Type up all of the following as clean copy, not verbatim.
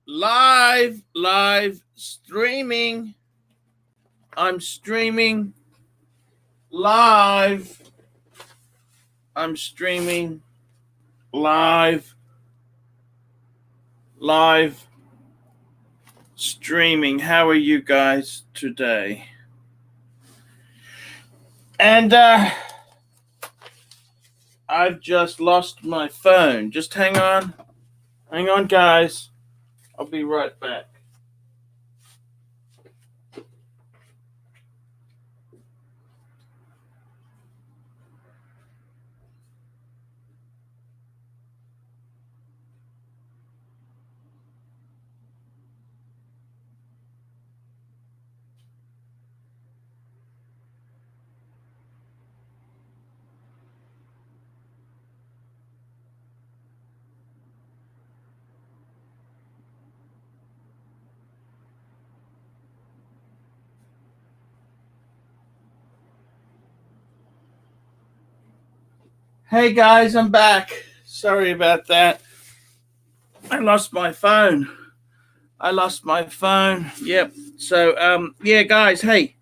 live streaming. I'm streaming live. I'm streaming live streaming. How are you guys today? And I've just lost my phone. Just hang on, guys. I'll be right back. Hey guys, I'm back. Sorry about that. I lost my phone. Yep. So yeah, guys, hey.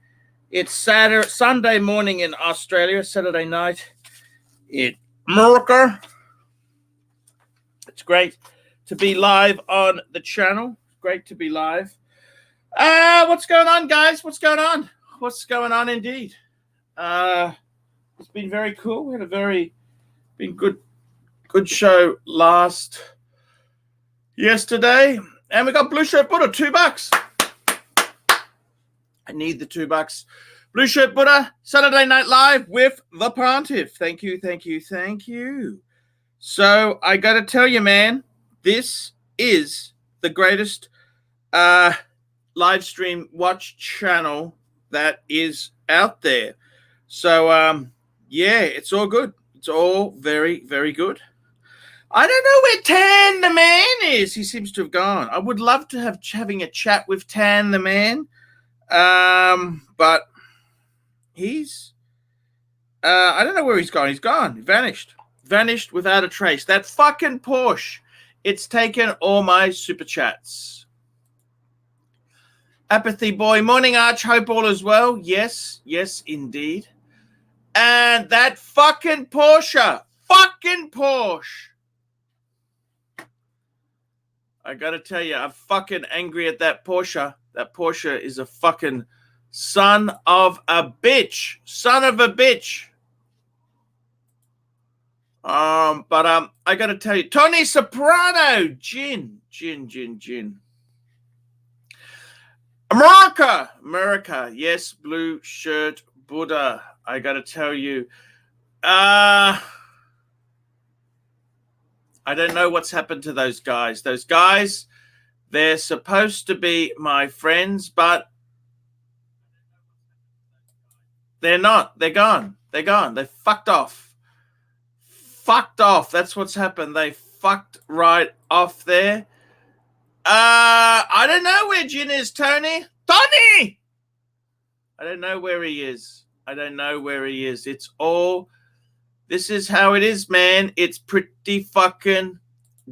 It's Sunday morning in Australia, Saturday night in America. It's great to be live on the channel. Great to be live. What's going on, guys? What's going on indeed? It's been very cool. We had a good show yesterday. And we got Blue Shirt Buddha, $2. I need the $2. Blue Shirt Buddha, Saturday Night Live with the Pontiff. Thank you. So I got to tell you, man, this is the greatest live stream watch channel that is out there. So, yeah, it's all good. It's all very, very good. I don't know where Tan the Man is. He seems to have gone. I would love to having a chat with Tan the Man. But he's I don't know where he's gone. He's gone. He vanished without a trace. That fucking Porsche, it's taken all my super chats. Apathy Boy, morning Arch, hope all is well. Yes indeed. And that fucking Porsche. I gotta tell you, I'm fucking angry at that Porsche. That Porsche is a fucking son of a bitch. But I gotta tell you, Tony Soprano, gin. America, yes, Blue Shirt Buddha. I gotta tell you, I don't know what's happened to those guys. They're supposed to be my friends, but they're not. They're gone. They fucked off. That's what's happened. They fucked right off there. I don't know where Jin is, Tony. I don't know where he is. This is how it is, man. It's pretty fucking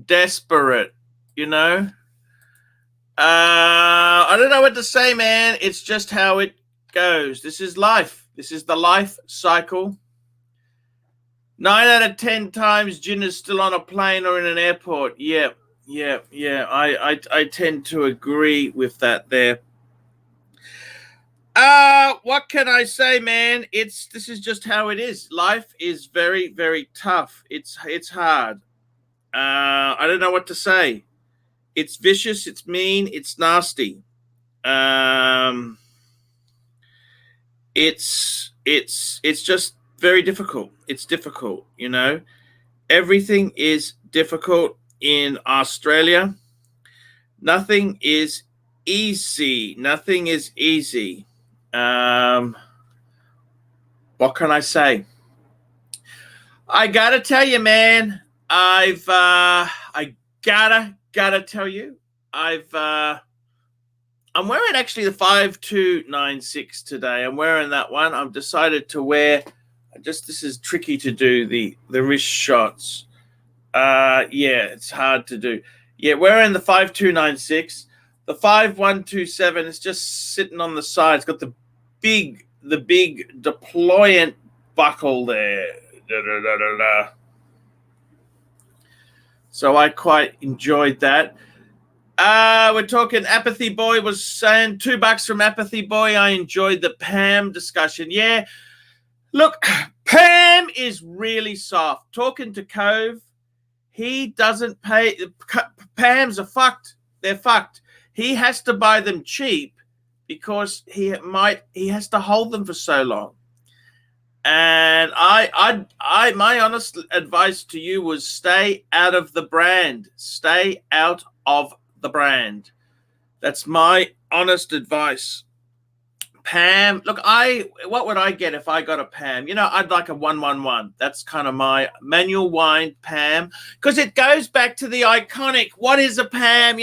desperate, you know? I don't know what to say, man. It's just how it goes. This is life. This is the life cycle. 9 out of 10 times Jin is still on a plane or in an airport. Yeah. I tend to agree with that there. What can I say, man? This is just how it is. Life is very, very tough. It's hard. I don't know what to say. It's vicious, it's mean, it's nasty. It's just very difficult. It's difficult, you know. Everything is difficult in Australia. Nothing is easy. What can I say? I gotta tell you, man. I gotta tell you. I'm wearing actually the 5296 today. I'm wearing that one. I've decided to wear. This is tricky to do the wrist shots. Yeah, it's hard to do. Yeah, we're in the 5296. The 5127 is just sitting on the side. It's got the big deployant buckle there. Da, da, da, da, da. So I quite enjoyed that. We're talking Apathy Boy was saying $2 from Apathy Boy. I enjoyed the Pam discussion. Yeah, look, Pam is really soft. Talking to Cove, he doesn't pay. Pams are fucked. They're fucked. He has to buy them cheap because he has to hold them for so long. And my honest advice to you was stay out of the brand. Stay out of the brand. That's my honest advice. Pam, look, what would I get if I got a Pam? I'd like a 111. That's kind of my manual wind Pam, because it goes back to the iconic. What is a Pam?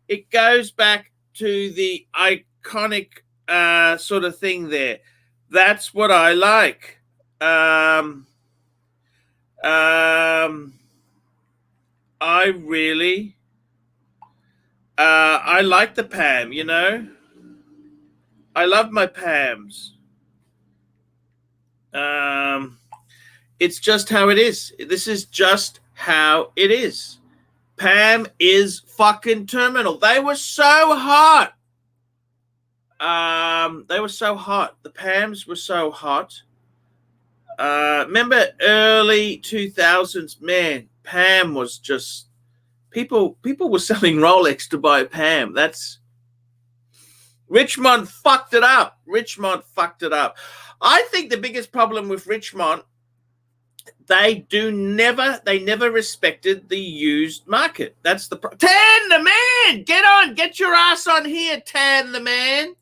It goes back to the iconic sort of thing there. That's what I like. I really I like the Pam, I love my Pams. It's just how it is. This is just how it is. Pam is fucking terminal. They were so hot. They were so hot. The Pams were so hot. Remember early 2000s, man, Pam was just people were selling Rolex to buy Pam. That's Richmond fucked it up. I think the biggest problem with Richmond, they never respected the used market. That's the Tan the man, get your ass on here, Tan the man.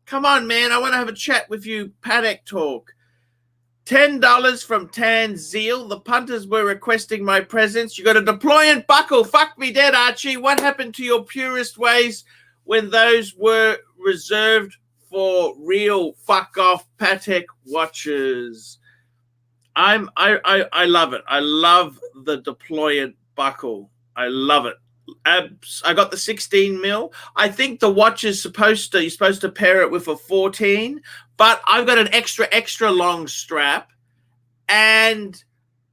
Come on, man, I want to have a chat with you. Paddock talk. $10 from Tan Zeal. The punters were requesting my presence. You got a deployant buckle. Fuck me dead, Archie. What happened to your purist ways when those were reserved for real fuck off Patek watches? I love it. I love the deployant buckle. I love it. I got the 16 mil. I think the watch is you're supposed to pair it with a 14, but I've got an extra long strap, and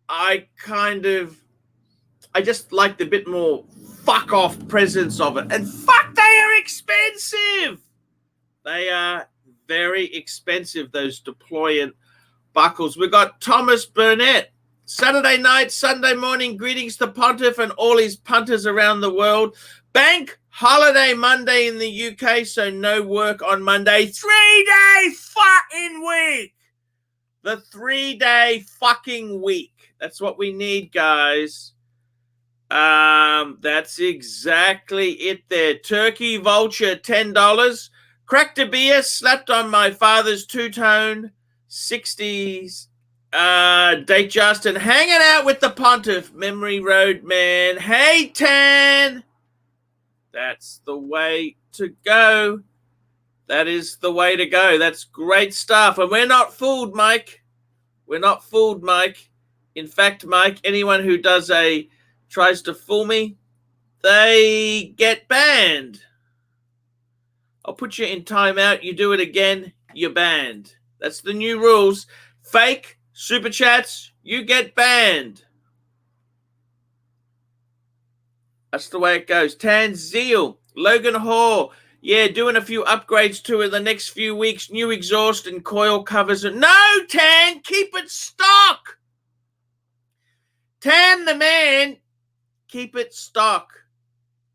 I just like the bit more fuck off presence of it. And fuck, they are expensive. They are very expensive, those deployant buckles. We got Thomas Burnett. Saturday night, Sunday morning, greetings to Pontiff and all his punters around the world. Bank holiday Monday in the UK, so no work on Monday. 3-day fucking week. The 3-day fucking week. That's what we need, guys. That's exactly it there. Turkey Vulture, $10. Cracked a beer, slapped on my father's two-tone 60s. Date Justin hanging out with the Pontiff, Memory Road man. Hey, Tan. That's the way to go. That is the way to go. That's great stuff. And we're not fooled, Mike. We're not fooled, Mike. In fact, Mike, anyone who tries to fool me, they get banned. I'll put you in timeout. You do it again, you're banned. That's the new rules. Fake super chats, you get banned. That's the way it goes. Tan Zeal, Logan Hall. Yeah, doing a few upgrades to it the next few weeks. New exhaust and coil covers. No, Tan, keep it stock. Tan the man, keep it stock.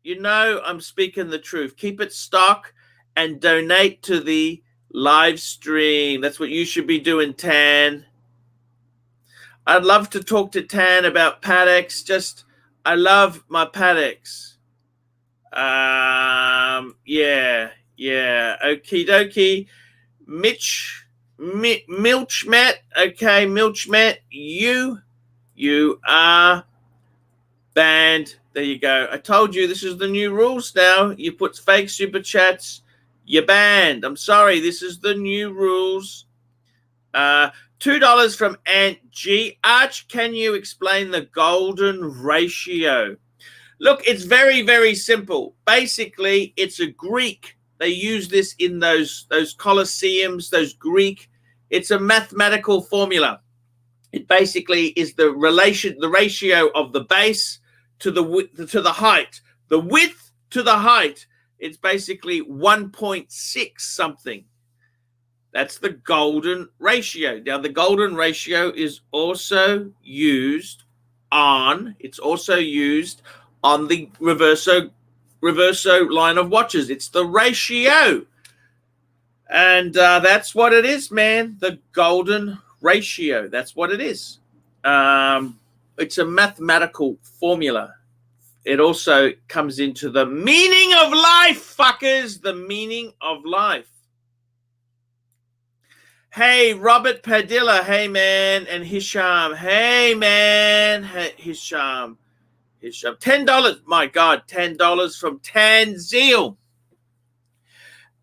You know I'm speaking the truth. Keep it stock and donate to the live stream. That's what you should be doing, Tan. I'd love to talk to Tan about Paddocks. I love my Paddocks. Yeah. Okie dokie. Milchmet. Okay, Milchmet, you are banned. There you go. I told you this is the new rules now. You put fake super chats, you're banned. I'm sorry. This is the new rules. $2 from Aunt G. Arch, can you explain the golden ratio? Look, it's very, very simple. Basically, it's a Greek. They use this in those Colosseums, those Greek. It's a mathematical formula. It basically is the ratio of the base to the height. The width to the height. It's basically 1.6 something. That's the golden ratio. Now, the golden ratio is also used on. It's also used on the reverso line of watches. It's the ratio. And that's what it is, man. The golden ratio. That's what it is. It's a mathematical formula. It also comes into the meaning of life, fuckers. The meaning of life. Hey, Robert Padilla. Hey, man. And Hisham. Hey, man. Hey, Hisham. $10. My God, $10 from Tanzil.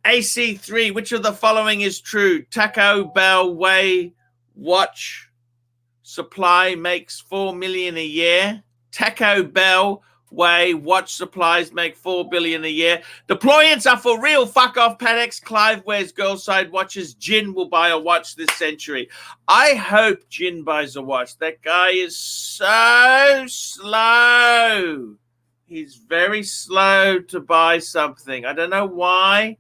AC3, which of the following is true? Taco Bell Way watch supply makes 4 million a year. Taco Bell Way watch supplies make 4 billion a year. Deployments are for real. Fuck off, Patex. Clive wears girl side watches. Jin will buy a watch this century. I hope Jin buys a watch. That guy is so slow. He's very slow to buy something. I don't know why.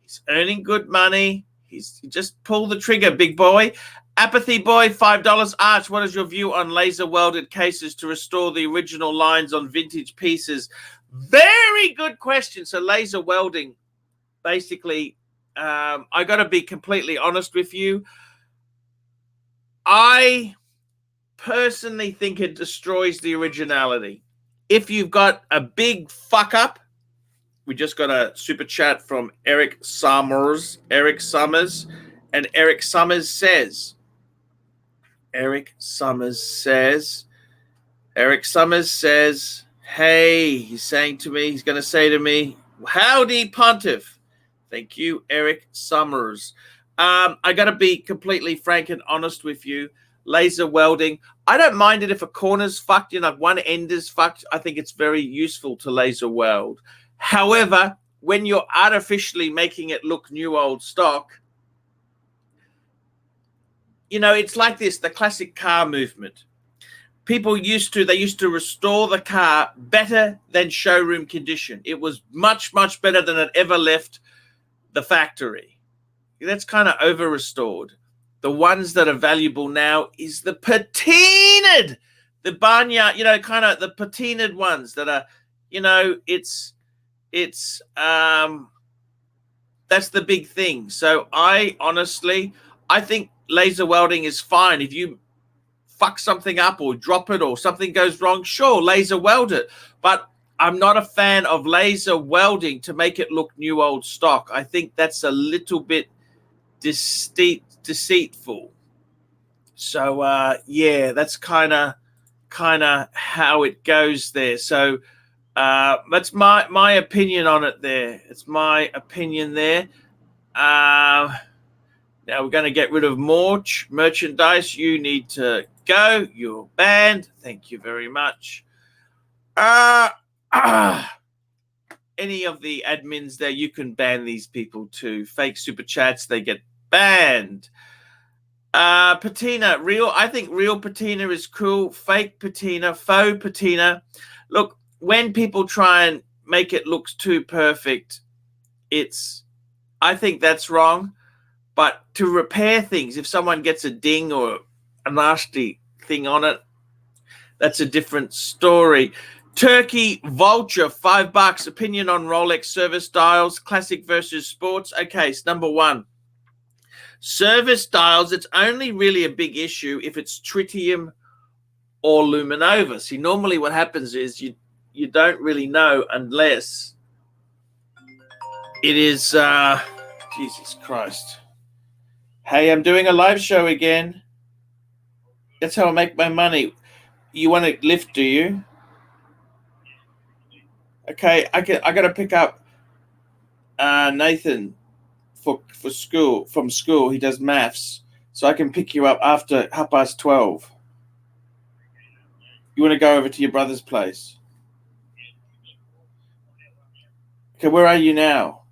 He's earning good money. He's just pull the trigger, big boy. Apathy Boy, $5. Arch, what is your view on laser welded cases to restore the original lines on vintage pieces? Very good question. So laser welding, basically, I got to be completely honest with you. I personally think it destroys the originality. If you've got a big fuck up, we just got a super chat from Eric Summers. And Eric Summers says, hey, he's going to say to me, howdy, Pontiff. Thank you, Eric Summers. I got to be completely frank and honest with you. Laser welding, I don't mind it if a corner's fucked, one end is fucked. I think it's very useful to laser weld. However, when you're artificially making it look new old stock, it's like this, the classic car movement. People used to restore the car better than showroom condition. It was much, much better than it ever left the factory. That's kind of over-restored. The ones that are valuable now is the patinaed, the barnyard, kind of the patinaed ones that are, that's the big thing. So I think laser welding is fine. If you fuck something up or drop it or something goes wrong, sure, laser weld it. But I'm not a fan of laser welding to make it look new old stock. I think that's a little bit deceitful. So yeah, that's kind of how it goes there. So that's my opinion on it there. It's my opinion there. Now we're going to get rid of more merchandise. You need to go. You're banned. Thank you very much. Any of the admins there, you can ban these people too. Fake super chats, they get banned. Patina, real. I think real patina is cool. Fake patina, faux patina. Look, when people try and make it look too perfect, I think that's wrong. But to repair things, if someone gets a ding or a nasty thing on it, that's a different story. Turkey Vulture, $5. Opinion on Rolex service dials, classic versus sports. Okay, so number one. Service dials, it's only really a big issue if it's tritium or luminova. See, normally what happens is you don't really know unless it is, Jesus Christ. Hey, I'm doing a live show again. That's how I make my money. You want to lift, do you? Okay, I got to pick up Nathan for school, from school. He does maths. So I can pick you up after 12:30. You want to go over to your brother's place? Okay, where are you now?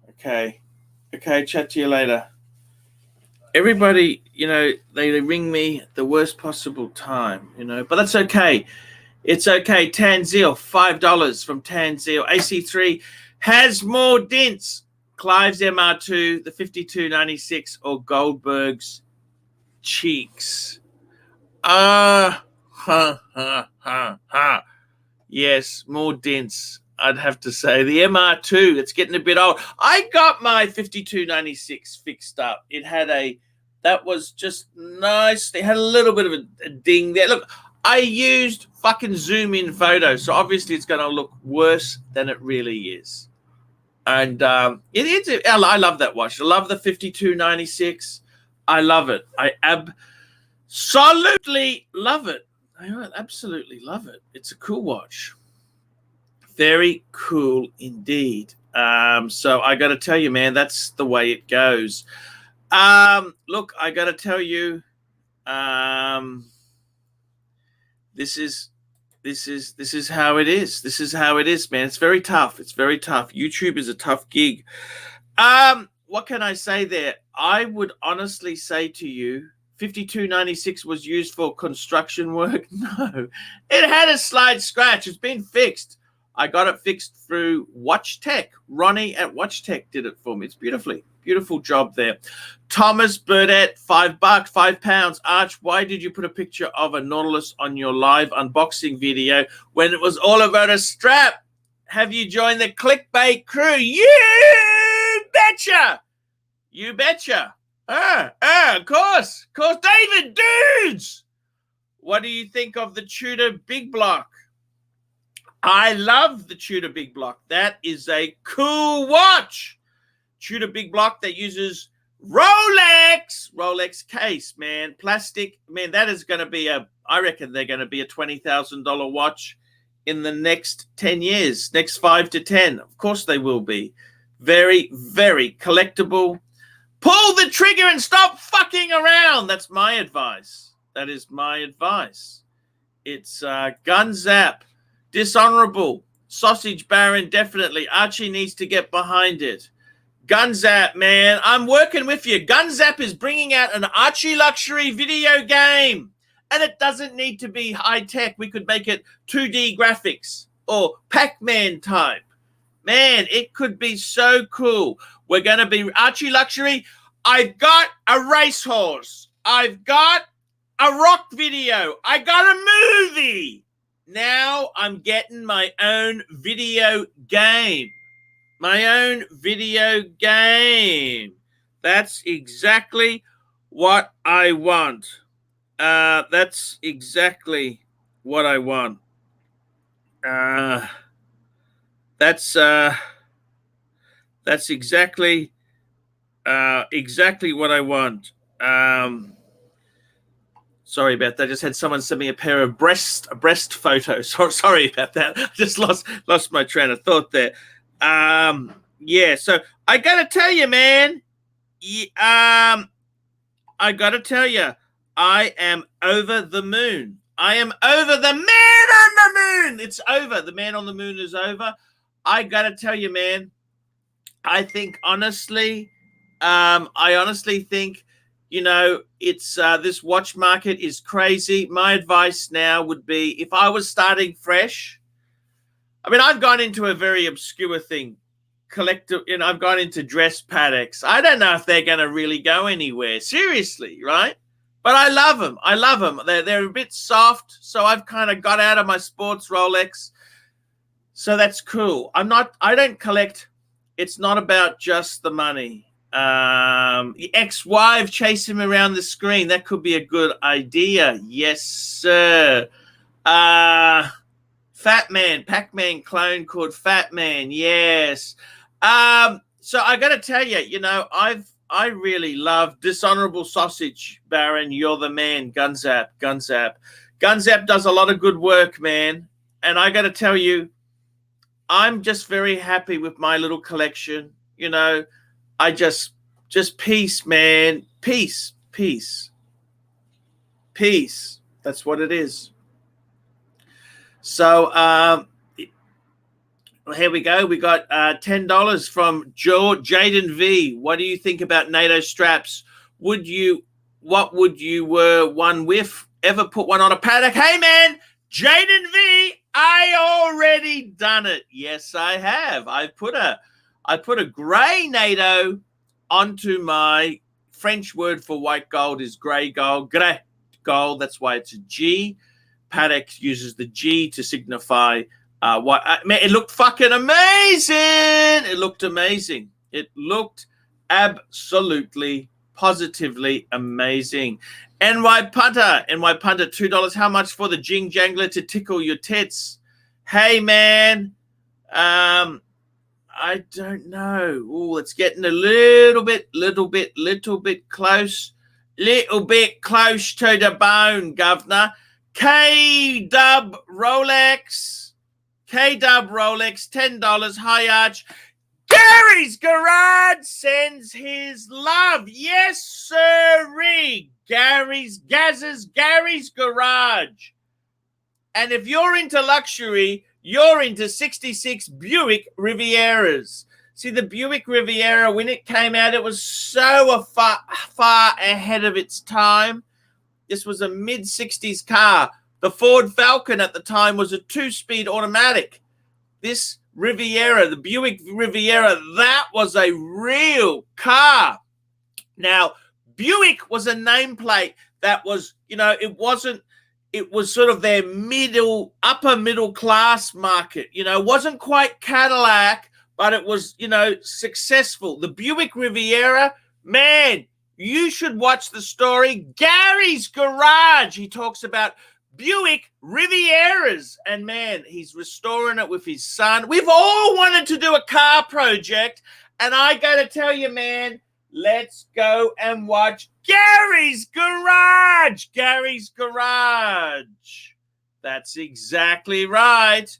Okay. Okay, chat to you later. Everybody, they ring me at the worst possible time, but that's okay. It's okay. Tanzil, $5 from Tanzil. AC3 has more dents. Clive's MR2, the 5296, or Goldberg's cheeks. Ha, ha, ha, ha. Yes, more dents, I'd have to say. The MR2, it's getting a bit old. I got my 5296 fixed up. That was just nice. They had a little bit of a ding there. Look, I used fucking zoom in photos, so obviously it's going to look worse than it really is. And I love that watch. I love the 5296. I love it. I absolutely love it. I absolutely love it. It's a cool watch. Very cool indeed. So I got to tell you, man, that's the way it goes. Look, I got to tell you, this is how it is. This is how it is, man. It's very tough. It's very tough. YouTube is a tough gig. What can I say there? I would honestly say to you, 5296 was used for construction work. No, it had a slight scratch. It's been fixed. I got it fixed through Watch Tech. Ronnie at Watch Tech did it for me. It's beautiful job there. Thomas Burdett, $5, £5. Arch, why did you put a picture of a Nautilus on your live unboxing video when it was all about a strap? Have you joined the clickbait crew? You betcha. You betcha. Of course. David Dudes, what do you think of the Tudor Big Block? I love the Tudor Big Block. That is a cool watch. Tudor Big Block that uses Rolex case, man. Plastic, man, that is going to be I reckon they're going to be a $20,000 watch in the next 10 years, next 5 to 10. Of course they will be. Very, very collectible. Pull the trigger and stop fucking around. That's my advice. That is my advice. It's Gun Zap, Dishonorable, Sausage Baron, definitely. Archie needs to get behind it. Gun Zap, man, I'm working with you. Gun Zap is bringing out an Archie luxury video game. And it doesn't need to be high-tech. We could make it 2D graphics or Pac-Man type. Man, it could be so cool. We're going to be Archie luxury. I've got a racehorse. I've got a rock video. I got a movie. Now I'm getting my own video game. My own video game. That's exactly what I want. That's exactly what I want. That's exactly what I want. Sorry about that. I just had someone send me a pair of breast photos. Sorry about that. I just lost my train of thought there. Yeah. So I gotta tell you, man. I gotta tell you, I am over the moon. I am over the man on the moon. It's over. The man on the moon is over. I gotta tell you, man. I think honestly, I honestly think, it's this watch market is crazy. My advice now would be, if I was starting fresh, I mean, I've gone into a very obscure thing, I've gone into dress paddocks. I don't know if they're going to really go anywhere, seriously, right? But I love them. I love them. They're a bit soft, so I've kind of got out of my sports Rolex. So that's cool. I don't collect. It's not about just the money. The ex-wife chase him around the screen. That could be a good idea. Yes, sir. Fat Man, Pac-Man clone called Fat Man. Yes. So I got to tell you, I really love Dishonorable Sausage Baron. You're the man. Gun Zap. Gun Zap does a lot of good work, man. And I got to tell you, I'm just very happy with my little collection. I just peace, man. Peace. That's what it is. So here we go. We got $10 from Jaden V. What do you think about NATO straps? What would you one with? Ever put one on a paddock? Hey man, Jaden V, I already done it. Yes, I have. I put a grey NATO onto my French word for white gold is grey gold. Grey gold. That's why it's a G. Paddock uses the G to signify man, it looked fucking amazing. It looked amazing. It looked absolutely, positively amazing. NY Punter, $2. How much for the Jing Jangler to tickle your tits? Hey, man. I don't know. Oh, it's getting a little bit close. Little bit close to the bone, governor. K-Dub Rolex, $10. Hi, Arch. Gary's Garage sends his love. Yes, sirree. Gary's Garage. And if you're into luxury, you're into 66 Buick Rivieras. See, the Buick Riviera, when it came out, it was so far ahead of its time. This was a mid-60s car. The Ford Falcon at the time was a 2-speed automatic. This Riviera, the Buick Riviera, that was a real car. Now, Buick was a nameplate that was, it was sort of their upper middle class market. It wasn't quite Cadillac, but it was, successful. The Buick Riviera, man, you should watch the story. Gary's Garage. He talks about Buick Rivieras. And, man, he's restoring it with his son. We've all wanted to do a car project. And I got to tell you, man, let's go and watch Gary's Garage. Gary's Garage. That's exactly right.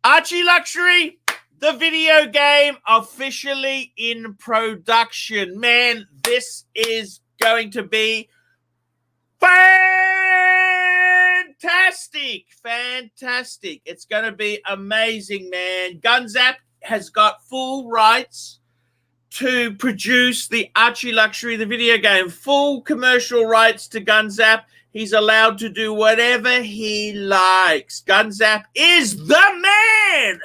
Archie Luxury, the video game officially in production. Man, this is going to be fantastic. Fantastic. It's going to be amazing, man. Gunzap has got full rights to produce the Archie Luxury, the video game. Full commercial rights to Gunzap. He's allowed to do whatever he likes. Gunzap is the man.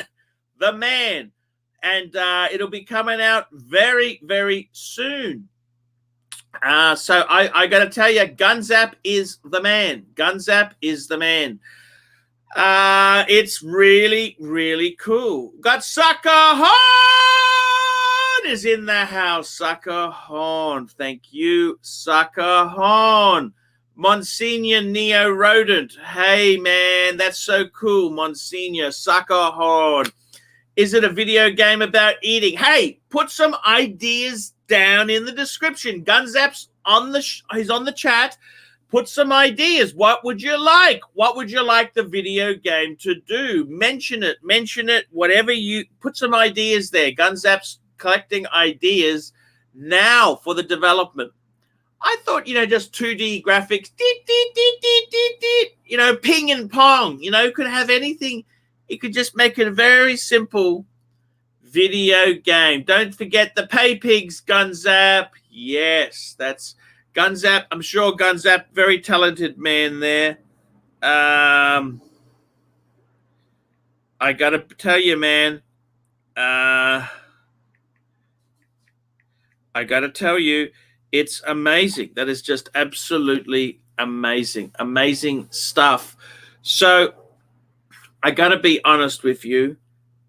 The man. And it'll be coming out very, very soon. So I got to tell you, Gunzap is the man. Gunzap is the man. It's really, really cool. Got Sucker Horn is in the house. Sucker Horn. Thank you, Sucker Horn. Monsignor Neo Rodent. Hey, man, that's so cool. Monsignor Sucker Horn. Is it a video game about eating? Hey, put some ideas down in the description. Gunzap's he's on the chat. Put some ideas. What would you like? What would you like the video game to do? Mention it. Whatever you put some ideas there. Gunzap's collecting ideas now for the development. I thought, just 2D graphics, ping and pong, could have anything. You could just make it a very simple video game. Don't forget the pay pigs, Gunzap. Yes, that's Gunzap. I'm sure Gunzap, very talented man there. I got to tell you, man, I got to tell you, it's amazing. That is just absolutely amazing. Amazing stuff. So I got to be honest with you.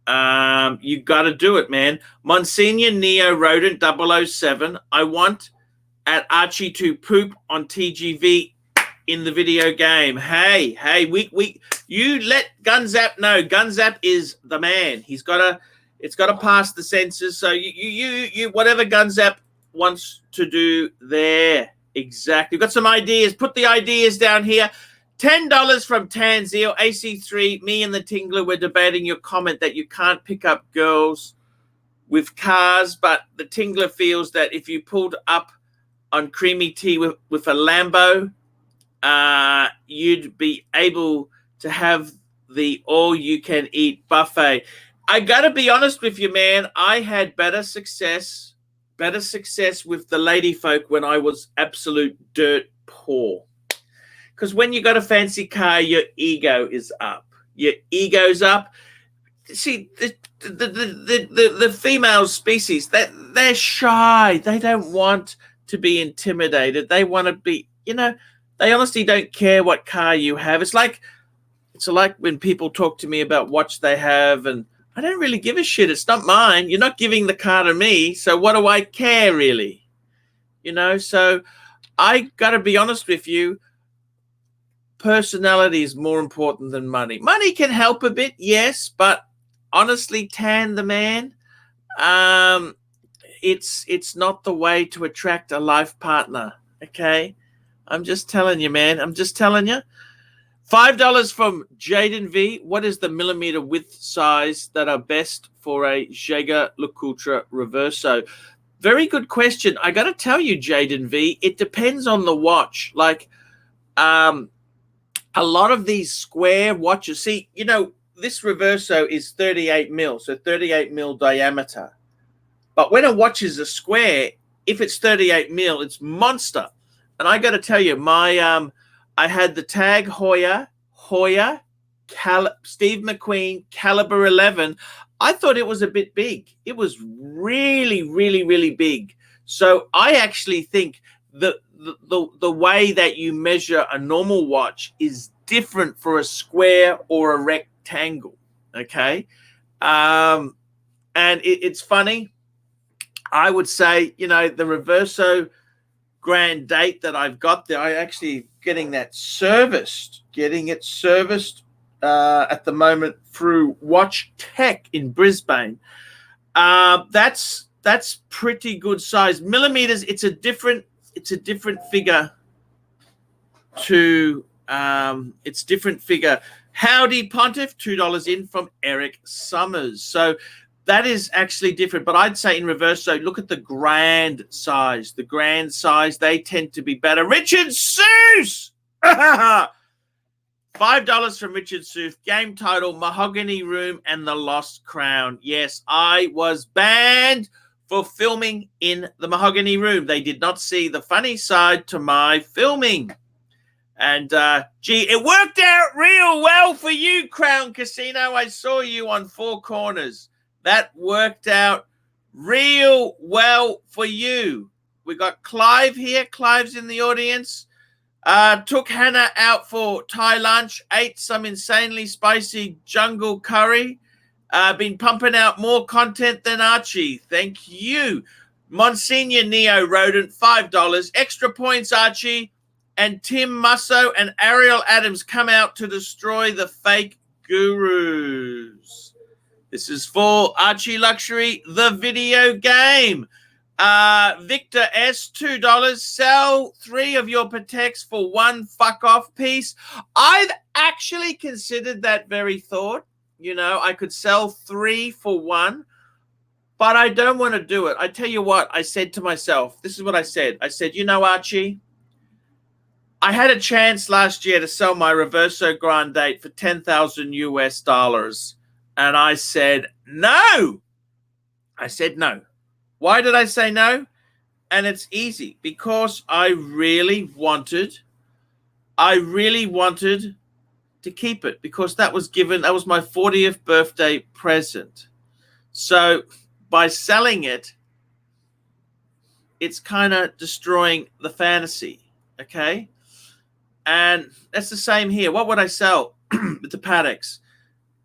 You got to do it, man. Monsignor Neo Rodent 007. I want at Archie to poop on TGV in the video game. Hey, you let Gunzap know. Gunzap is the man. It's got to pass the censors. So you whatever Gunzap wants to do there. Exactly. Got some ideas. Put the ideas down here. $10 from Tanzil, AC3. Me and the Tingler were debating your comment that you can't pick up girls with cars, but the Tingler feels that if you pulled up on Creamy Tea with a Lambo, you'd be able to have the all-you-can-eat buffet. I got to be honest with you, man. I had better success with the lady folk when I was absolute dirt poor. Because when you got a fancy car, your ego is up. Your ego's up. See, the female species, they're shy. They don't want to be intimidated. They want to be, they honestly don't care what car you have. It's like when people talk to me about watch they have, and I don't really give a shit. It's not mine. You're not giving the car to me, so what do I care, really? So I got to be honest with you. Personality is more important than money. Money can help a bit, yes, but honestly, Tan the man, it's not the way to attract a life partner, okay? I'm just telling you, man. I'm just telling you. $5 from Jaden V. What is the millimeter width size that are best for a Jaeger LeCoultre Reverso? Very good question. I got to tell you, Jaden V, it depends on the watch. Like, a lot of these square watches, see, this Reverso is 38 mil, so 38 mil diameter. But when a watch is a square, if it's 38 mil, it's monster. And I got to tell you, I had the Tag Heuer, Steve McQueen, Caliber 11. I thought it was a bit big. It was really, really, really big. So I actually think the way that you measure a normal watch is different for a square or a rectangle, okay? And it's funny. I would say, the Reverso Grand Date that I've got there, I actually getting it serviced at the moment through Watch Tech in Brisbane. That's pretty good size. Millimeters, it's a different figure to it's different figure. Howdy Pontiff, $2 in from Eric Summers. So that is actually different, but I'd say in reverse. So look at the grand size. The grand size, they tend to be better. Richard Seuss! $5 from Richard Seuss. Game title, Mahogany Room and the Lost Crown. Yes, I was banned for filming in the Mahogany Room. They did not see the funny side to my filming. And, gee, it worked out real well for you, Crown Casino. I saw you on Four Corners. That worked out real well for you. We got Clive here. Clive's in the audience. Took Hannah out for Thai lunch. Ate some insanely spicy jungle curry. Been pumping out more content than Archie. Thank you. Monsignor Neo Rodent, $5. Extra points, Archie. And Tim Musso and Ariel Adams come out to destroy the fake gurus. This is for Archie Luxury, the video game. Victor S, $2. Sell 3 of your Pateks for 1 fuck-off piece. I've actually considered that very thought. I could sell 3 for 1, but I don't want to do it. I tell you what, I said to myself, this is what I said. I said, Archie, I had a chance last year to sell my Reverso Grand Date for $10,000 US. And I said, no. I said no. Why did I say no? And it's easy, because I really wanted to keep it, because that was my 40th birthday present. So by selling it, it's kind of destroying the fantasy, okay? And that's the same here. What would I sell with the Pateks?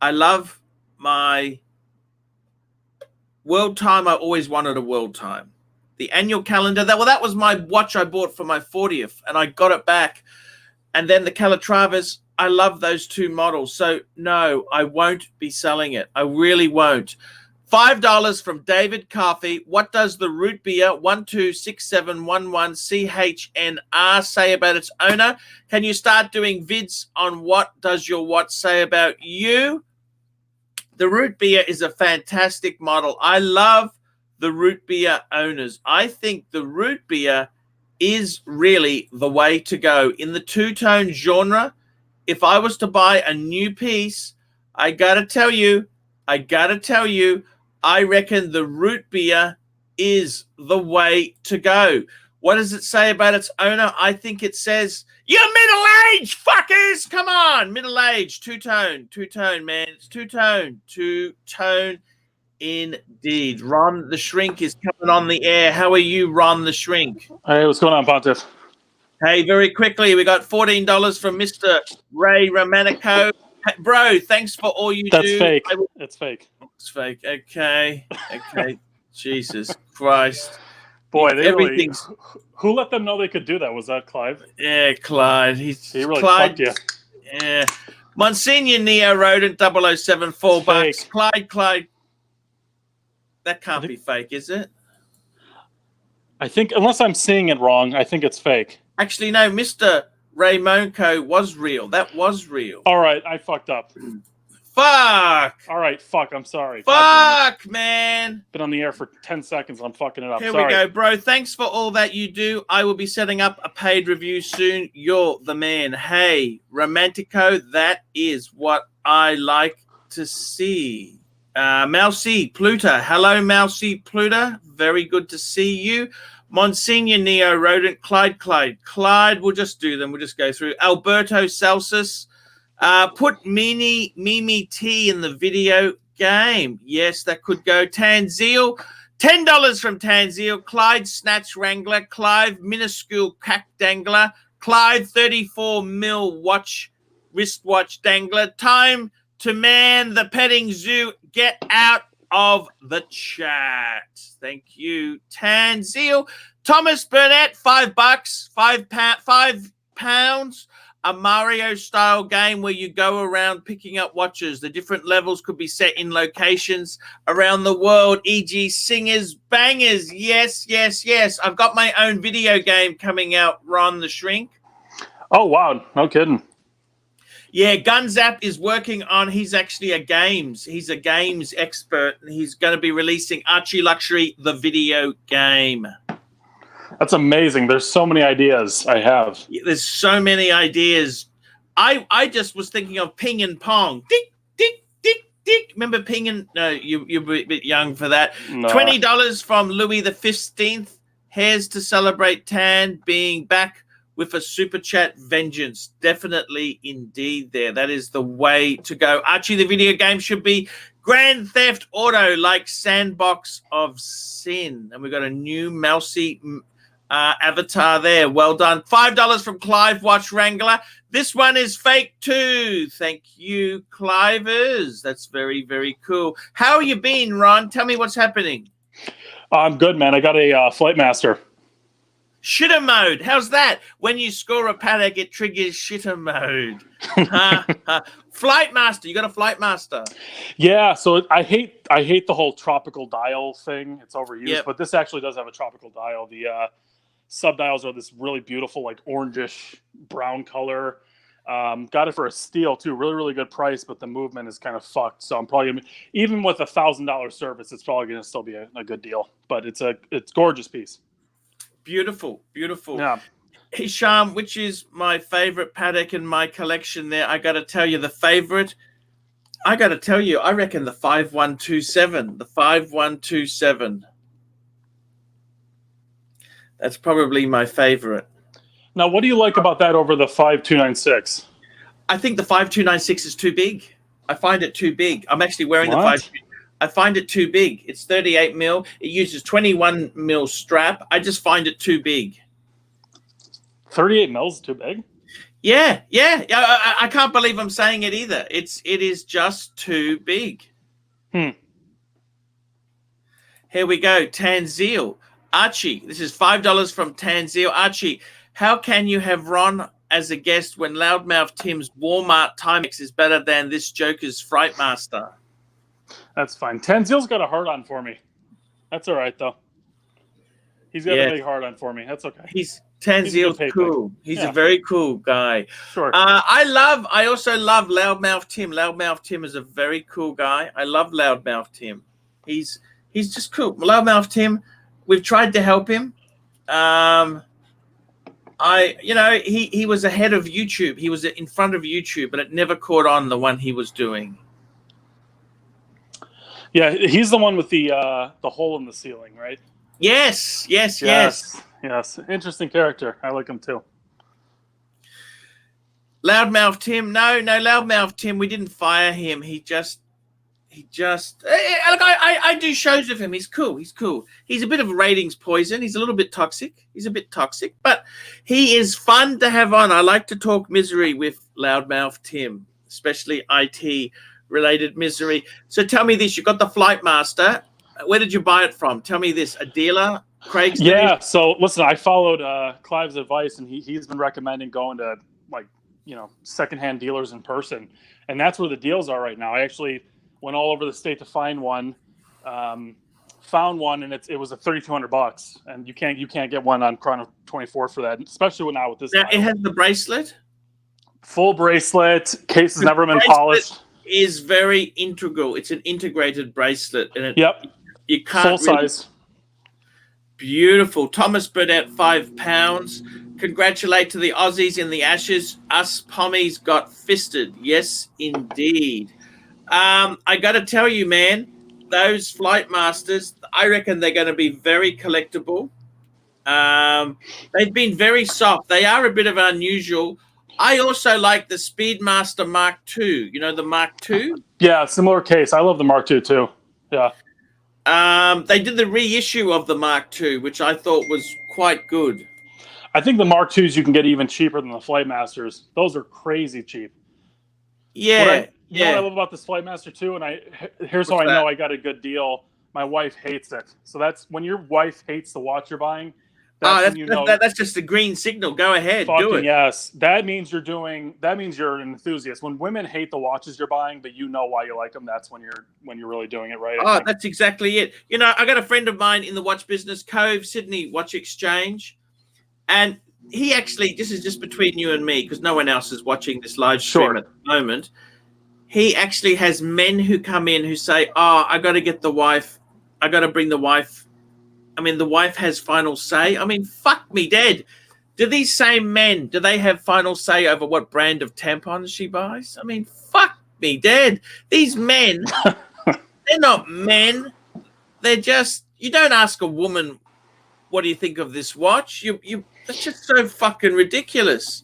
I love my World Time. I always wanted a World Time. The annual calendar, that was my watch I bought for my 40th, and I got it back. And then the Calatravas, I love those 2 models. So no, I won't be selling it. I really won't. $5 from David Coffey. What does the root beer 126711CHNR say about its owner? Can you start doing vids on what does your watch say about you? The root beer is a fantastic model. I love the root beer owners. I think the root beer is really the way to go. In the two-tone genre, if I was to buy a new piece, I gotta tell you, I reckon the root beer is the way to go. What does it say about its owner? I think it says, "You're middle-aged, fuckers! Come on, middle-aged, two-tone, man. It's two-tone, indeed." Ron the Shrink is coming on the air. How are you, Ron the Shrink? Hey, what's going on, Pontiff? Hey, very quickly, we got $14 from Mr. Ray Romanico. Hey, bro, thanks for all you do. That's fake. It's fake. It's fake. Okay. Jesus Christ. Boy, everything's. Who let them know they could do that? Was that Clive? Yeah, Clyde. He really fucked you. Yeah. Monsignor Neo Rodent 007 $4. Clyde. That can't be fake, is it? I think, unless I'm seeing it wrong, I think it's fake. Actually, no, Mr. Raymonco was real. That was real. All right, I fucked up. Fuck. All right, fuck, I'm sorry. Fuck, man. Been on the air for 10 seconds. I'm fucking it up. Here we go, bro. Thanks for all that you do. I will be setting up a paid review soon. You're the man. Hey, Romantico, that is what I like to see. Mousy Pluta. Hello, Mousy Pluta. Very good to see you. Monsignor Neo Rodent. Clyde. We'll just do them. We'll just go through. Alberto Celsus. Put Mimi T in the video game. Yes, that could go. Tanzeel. $10 from Tanzeel. Clyde Snatch Wrangler. Clive Minuscule Cack Dangler. Clyde 34 mil wristwatch dangler. Time to man the petting zoo. Get out of the chat. Thank you, Tanzeel. Thomas Burnett, $5, £5. A Mario-style game where you go around picking up watches. The different levels could be set in locations around the world, e.g. singers, bangers. Yes. I've got my own video game coming out, Ron the Shrink. Oh, wow. No kidding. Yeah, Gunzap is working on, he's actually he's a games expert, and he's going to be releasing Archie Luxury, the video game. That's amazing. There's so many ideas I have. Yeah, there's so many ideas. I just was thinking of ping and pong. Dick. Remember ping and... No, you're a bit young for that. No. $20 from Louis the 15th. Hairs to celebrate Tan being back with a super chat vengeance. Definitely indeed there. That is the way to go. Archie, the video game should be Grand Theft Auto, like Sandbox of Sin. And we've got a new mousy avatar there. Well done. $5 from Clive Watch Wrangler. This one is fake too. Thank you, Clivers. That's very, very cool. How are you been, Ron? Tell me what's happening. I'm good, man. I got a Flight Master. Shitter mode. How's that? When you score a paddock, it triggers shitter mode. Flight Master. You got a Flight Master? Yeah. So I hate the whole tropical dial thing. It's overused, Yep. but this actually does have a tropical dial. The subdials are this really beautiful, like orangish brown color. Got it for a steal too. Really, really good price, but the movement is kind of fucked. So I'm probably gonna, even with $1,000 service, it's probably gonna still be a good deal. But it's gorgeous piece. Beautiful. Yeah. Hisham, which is my favorite paddock in my collection there? I got to tell you, I reckon the 5127. The 5127. That's probably my favorite. Now, what do you like about that over the 5296? I think the 5296 is too big. I find it too big. I'm actually wearing the 5296. I find it too big. It's 38 mil. It uses 21 mil strap. I just find it too big. 38 mils is too big? Yeah. I can't believe I'm saying it either. It is just too big. Here we go. Tanzeel. Archie. This is $5 from Tanzeel. Archie, how can you have Ron as a guest when Loudmouth Tim's Walmart Timex is better than this Joker's Fright Master? That's fine. Tanzeel's got a hard-on for me. That's all right, though. He's got a big hard-on for me. That's okay. Tanzeel's cool. He's a very cool guy. Sure. I also love Loudmouth Tim. Loudmouth Tim is a very cool guy. I love Loudmouth Tim. He's just cool. Loudmouth Tim, we've tried to help him. He was ahead of YouTube. He was in front of YouTube, but it never caught on, the one he was doing. Yeah, he's the one with the hole in the ceiling, right? Yes. Yes. Interesting character. I like him too. Loudmouth Tim. No, Loudmouth Tim. We didn't fire him. He just. Look, I do shows with him. He's cool. He's a bit of a ratings poison. He's a little bit toxic. But he is fun to have on. I like to talk misery with Loudmouth Tim, especially IT related misery. So tell me this: you got the Flight Master. Where did you buy it from? Tell me this: a dealer, Craig's. Yeah. So listen, I followed Clive's advice, and he's been recommending going to secondhand dealers in person, and that's where the deals are right now. I actually went all over the state to find one, found one, and it was $3,200, and you can't get one on Chrono 24 for that, especially now with this. Now, it has the bracelet, full bracelet. Case has never been polished. Is very integral. It's an integrated bracelet, and you can't full size. Beautiful. Thomas Burnett, £5. Congratulate to the Aussies in the Ashes. Us Pommies got fisted. Yes, indeed. I got to tell you, man, those Flight Masters, I reckon they're going to be very collectible. They've been very soft. They are a bit of unusual. I also like the Speedmaster Mark II. You know the Mark II? Yeah, similar case. I love the Mark II too. Yeah. They did the reissue of the Mark II, which I thought was quite good. I think the Mark IIs you can get even cheaper than the Flight Masters. Those are crazy cheap. Yeah. You know what I love about this Flight Master too, and here's how I know I got a good deal. My wife hates it. So that's when your wife hates the watch you're buying. That's just a green signal. Go ahead, do it. Yes, that means you're an enthusiast. When women hate the watches you're buying, but you know why you like them, that's when you're really doing it right. Oh, that's exactly it. You know, I got a friend of mine in the watch business, Cove, Sydney Watch Exchange, and he actually, this is just between you and me because no one else is watching this live stream at the moment. He actually has men who come in who say, "Oh, I got to get the wife. I got to bring the wife." I mean, the wife has final say. I mean, fuck me dead. Do these same men, do they have final say over what brand of tampons she buys? I mean, fuck me dead. These men, they're not men. They're just, you don't ask a woman, what do you think of this watch? That's just so fucking ridiculous.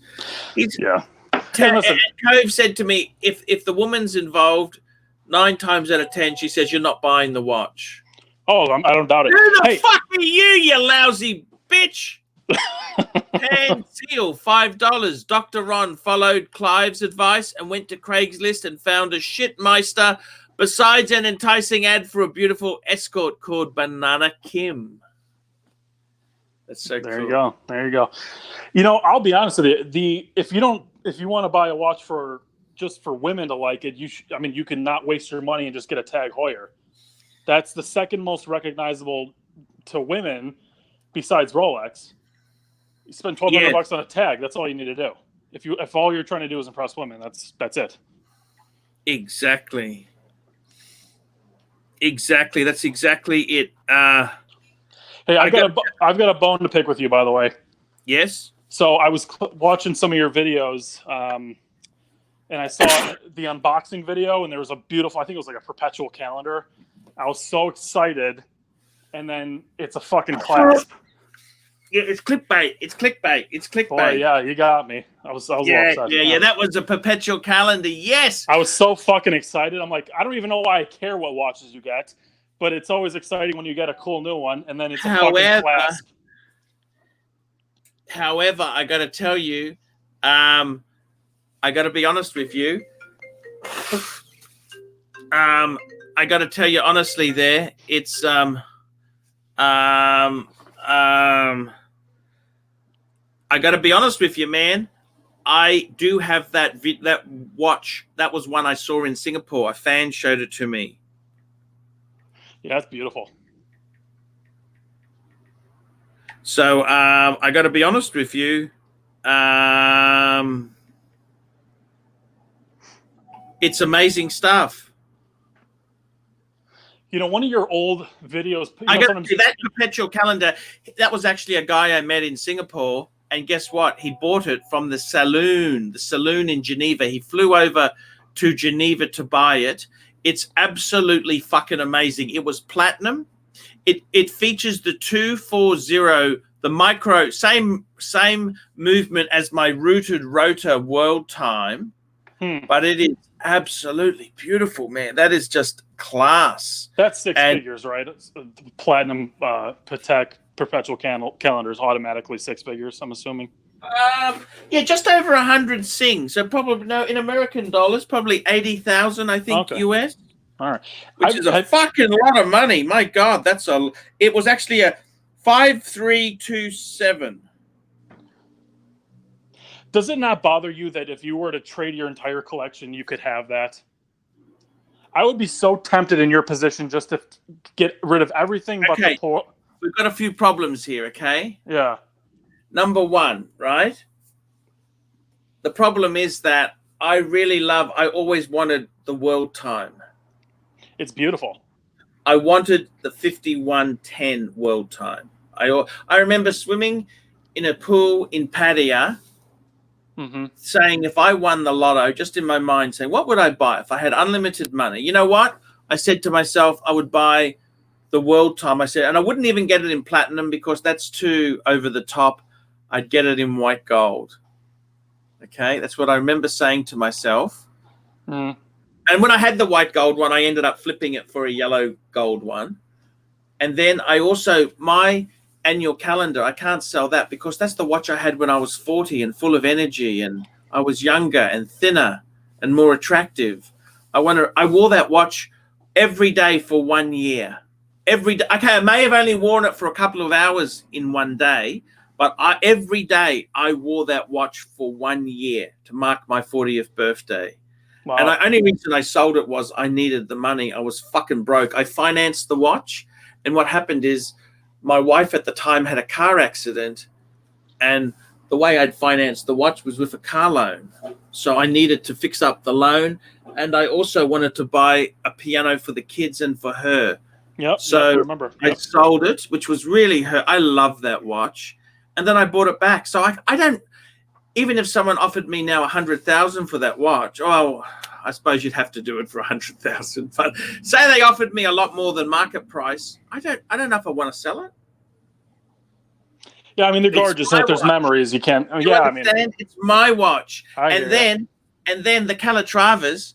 And Cove said to me, if the woman's involved, 9 times out of 10, she says, you're not buying the watch. Oh, I don't doubt it. Who the fuck are you lousy bitch? Hand seal, $5. Dr. Ron followed Clive's advice and went to Craigslist and found a shitmeister besides an enticing ad for a beautiful escort called Banana Kim. That's so cool. There you go. You know, I'll be honest with you. If you want to buy a watch just for women to like it, you can not waste your money and just get a Tag Heuer. That's the second most recognizable to women besides Rolex. You spend $1,200 on a tag. That's all you need to do. If all you're trying to do is impress women, that's it. Exactly. That's exactly it. Hey, I've got a bone to pick with you, by the way. Yes. So I was watching some of your videos, and I saw the unboxing video, and there was a beautiful, I think it was like a perpetual calendar. I was so excited, and then it's a fucking clasp. Yeah, it's clickbait. Boy, yeah, you got me. I was a little upset. Yeah, that was a perpetual calendar. Yes. I was so fucking excited. I'm like, I don't even know why I care what watches you get, but it's always exciting when you get a cool new one, and then it's a fucking clasp. However, I got to tell you, I got to be honest with you. I got to tell you honestly there, it's I got to be honest with you, man. I do have that watch. That was one I saw in Singapore. A fan showed it to me. Yeah, it's beautiful. So I got to be honest with you. It's amazing stuff. You know, one of your old videos. I got to see that perpetual calendar. That was actually a guy I met in Singapore, and guess what? He bought it from the saloon in Geneva. He flew over to Geneva to buy it. It's absolutely fucking amazing. It was platinum. It features the 240, the micro, same movement as my rooted rotor world time, but it is absolutely beautiful, man. That is just class. That's six figures, right? Platinum Patek perpetual calendars automatically 6 figures, I'm assuming. Yeah, just over 100 Sing. So probably, no, in American dollars, probably 80,000, I think, Okay. US. All right. Which is a fucking lot of money. My God, it was actually a 5327. Does it not bother you that if you were to trade your entire collection, you could have that? I would be so tempted in your position just to get rid of everything but the poor. We've got a few problems here, okay? Yeah. Number one, right? The problem is that I always wanted the world time. It's beautiful. I wanted the 5110 world time. I remember swimming in a pool in Pattaya, saying if I won the lotto, just in my mind, saying, what would I buy if I had unlimited money? You know what? I said to myself, I would buy the world time. I said, and I wouldn't even get it in platinum because that's too over the top. I'd get it in white gold. Okay, that's what I remember saying to myself. And when I had the white gold one, I ended up flipping it for a yellow gold one. And then I also, my annual calendar, I can't sell that because that's the watch I had when I was 40 and full of energy, and I was younger and thinner and more attractive. I wore that watch every day for 1 year. Every day. Okay, I may have only worn it for a couple of hours in one day, but every day I wore that watch for 1 year to mark my 40th birthday. Wow. And the only reason I sold it was I needed the money. I was fucking broke. I financed the watch. And what happened is my wife at the time had a car accident, and the way I'd financed the watch was with a car loan. So I needed to fix up the loan. And I also wanted to buy a piano for the kids and for her. Yep. So I remember. Yep. I sold it, which was really her. I love that watch. And then I bought it back. So I don't, even if someone offered me now 100,000 for that watch, I suppose you'd have to do it for 100,000. But say they offered me a lot more than market price, I don't know if I want to sell it. Yeah, I mean they're gorgeous. And if there's memories, you can't. Oh, yeah, understand? I mean, it's my watch. And then the Calatravas,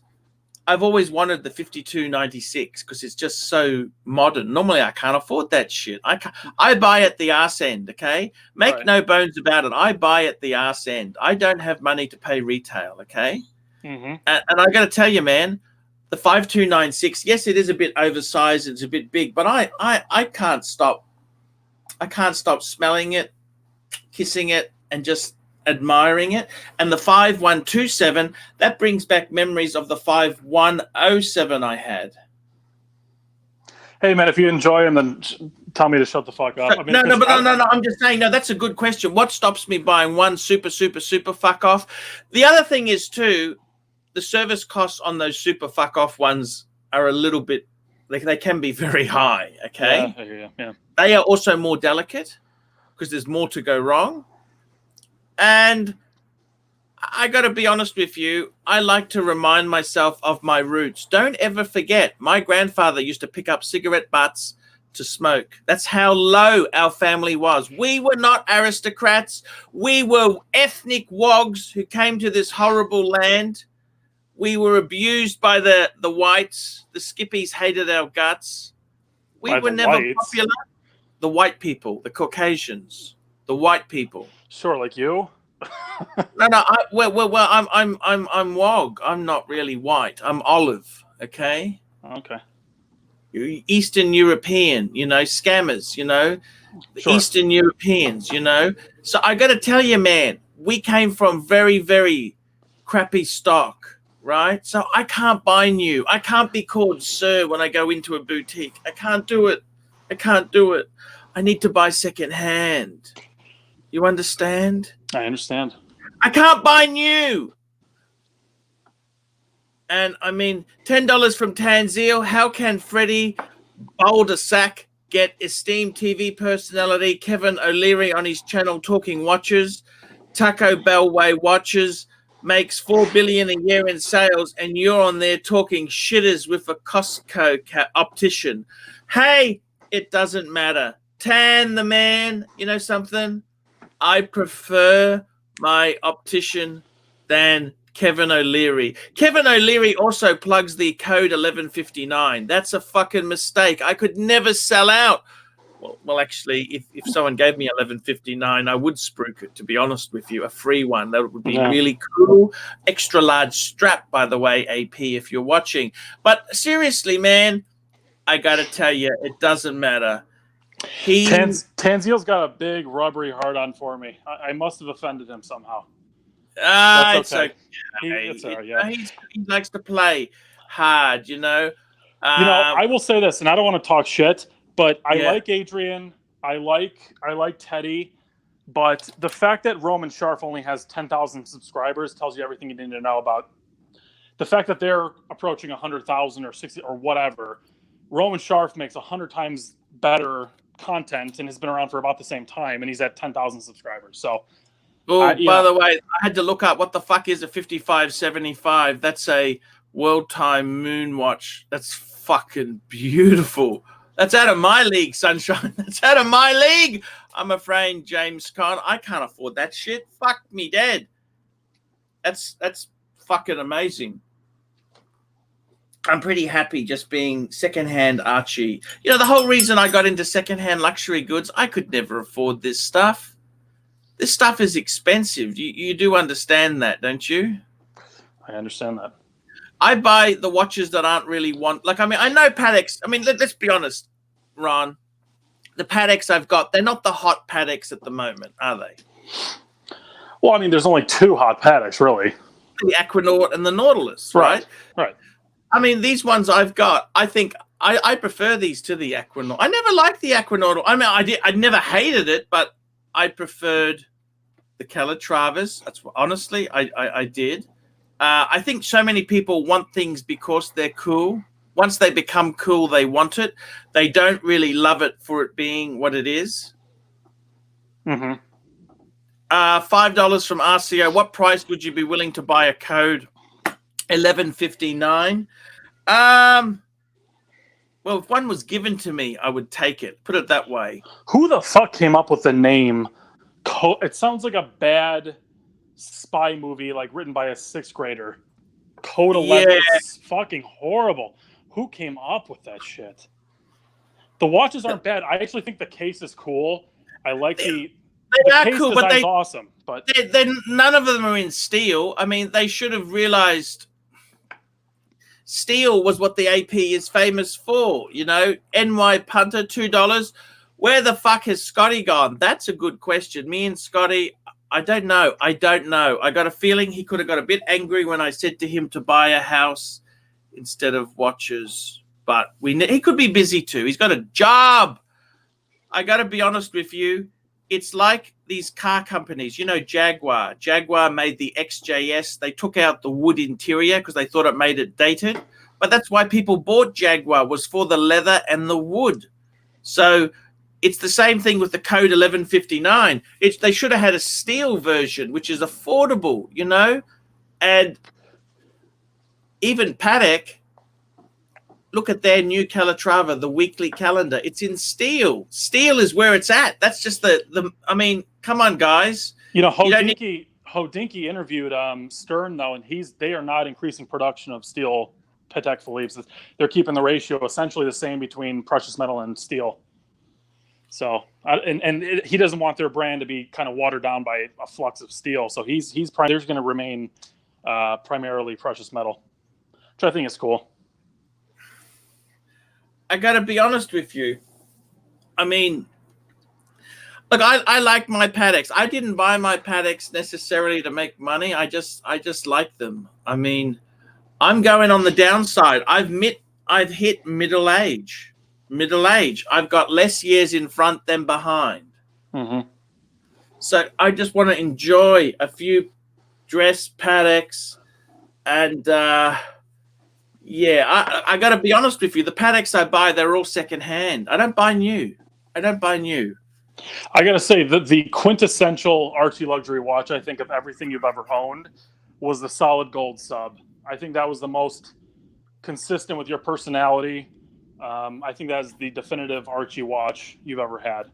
I've always wanted the 5296 because it's just so modern. Normally, I can't afford that shit. I buy at the arse end, okay? Make no bones about it. I buy at the arse end. I don't have money to pay retail, okay? And I got to tell you, man, the 5296, yes, it is a bit oversized. It's a bit big, but I can't stop. I can't stop smelling it, kissing it, and just admiring it. And the 5127, that brings back memories of the 5107 I had. Hey man, if you enjoy them, then tell me to shut the fuck up. I mean, no, I'm just saying, no, that's a good question. What stops me buying one super fuck off? The other thing is too, the service costs on those super fuck off ones are a little bit, they can be very high, okay? Yeah. They are also more delicate because there's more to go wrong. And I got to be honest with you, I like to remind myself of my roots. Don't ever forget, my grandfather used to pick up cigarette butts to smoke. That's how low our family was. We were not aristocrats. We were ethnic wogs who came to this horrible land. We were abused by the whites. The skippies hated our guts. We were never popular. The white people, the Caucasians, the white people. Sure, like you. No. I'm wog. I'm not really white. I'm olive. Okay. Okay. Eastern European. Scammers. Sure. Eastern Europeans. So I got to tell you, man, we came from very, very crappy stock. Right? So I can't buy new. I can't be called sir when I go into a boutique. I can't do it. I need to buy secondhand. You understand? I understand. I can't buy new. And I mean, $10 from Tanzil. How can Freddie Boulder-Sack get esteemed TV personality Kevin O'Leary on his channel talking watches, Taco Bell Way watches, makes 4 billion a year in sales, and you're on there talking shitters with a Costco optician. Hey, it doesn't matter. Tan the man, you know something? I prefer my optician than Kevin O'Leary. Kevin O'Leary also plugs the code 1159. That's a fucking mistake. I could never sell out. Well, actually, if someone gave me 1159, I would spruik it, to be honest with you, a free one. That would be really cool. Extra large strap, by the way, AP, if you're watching. But seriously, man, I got to tell you, it doesn't matter. Tanziel's got a big rubbery heart on for me. I must have offended him somehow. That's okay. He likes to play hard, you know. I will say this, and I don't want to talk shit, but I like Adrian. I like Teddy. But the fact that Roman Sharf only has 10,000 subscribers tells you everything you need to know about the fact that they're approaching 100,000 or 60 or whatever. Roman Sharf makes 100 times better content and has been around for about the same time, and he's at 10,000 subscribers. So, by the way, I had to look up what the fuck is a 5575. That's a world time moon watch. That's fucking beautiful. That's out of my league, sunshine. That's out of my league. I'm afraid, James Conn. I can't afford that shit. Fuck me dead. That's fucking amazing. I'm pretty happy just being secondhand Archie. You know, the whole reason I got into secondhand luxury goods, I could never afford this stuff. This stuff is expensive. You do understand that, don't you? I understand that. I buy the watches that aren't really I know Pateks. I mean, let's be honest, Ron. The Pateks I've got, they're not the hot Pateks at the moment, are they? Well, I mean, there's only two hot Pateks, really. The Aquanaut and the Nautilus, right? Right. I mean, these ones I've got, I think I prefer these to the Aquanaut. I never liked the Aquanaut. I mean, I never hated it, but I preferred the Calatravas. That's honestly, I did. I think so many people want things because they're cool. Once they become cool, they want it. They don't really love it for it being what it is. Mm-hmm. $5 from RCO. What price would you be willing to buy a code 1159? Well, if one was given to me, I would take it. Put it that way. Who the fuck came up with the name? It sounds like a bad spy movie, like written by a sixth grader. Code 11 is fucking horrible. Who came up with that shit? The watches aren't bad. I actually think the case is cool. I like the case cool, design's awesome. But none of them are in steel. I mean, they should have realized steel was what the AP is famous for. You know, NY Punter, $2. Where the fuck has Scotty gone? That's a good question. Me and Scotty, I don't know. I got a feeling he could have got a bit angry when I said to him to buy a house instead of watches. But he could be busy too. He's got a job. I got to be honest with you. It's like these car companies. You know, Jaguar. Jaguar made the XJS. They took out the wood interior because they thought it made it dated. But that's why people bought Jaguar, was for the leather and the wood. So it's the same thing with the code 1159. They should have had a steel version, which is affordable, you know? And even Patek, look at their new Calatrava, the weekly calendar. It's in steel. Steel is where it's at. That's just I mean, come on, guys. You know, Hodinkee interviewed Stern, though, and they are not increasing production of steel Patek Philippe's. They're keeping the ratio essentially the same between precious metal and steel. So, he doesn't want their brand to be kind of watered down by a flux of steel. So there's going to remain primarily precious metal, which I think is cool. I got to be honest with you. I mean, look, I like my Pateks. I didn't buy my Pateks necessarily to make money. I just like them. I mean, I'm going on the downside. I've hit middle age. I've got less years in front than behind. Mm-hmm. So I just want to enjoy a few dress Pateks. And I got to be honest with you. The Pateks I buy, they're all secondhand. I don't buy new. I got to say that the quintessential Archie luxury watch, I think, of everything you've ever owned, was the solid gold sub. I think that was the most consistent with your personality. I think that is the definitive Archie watch you've ever had.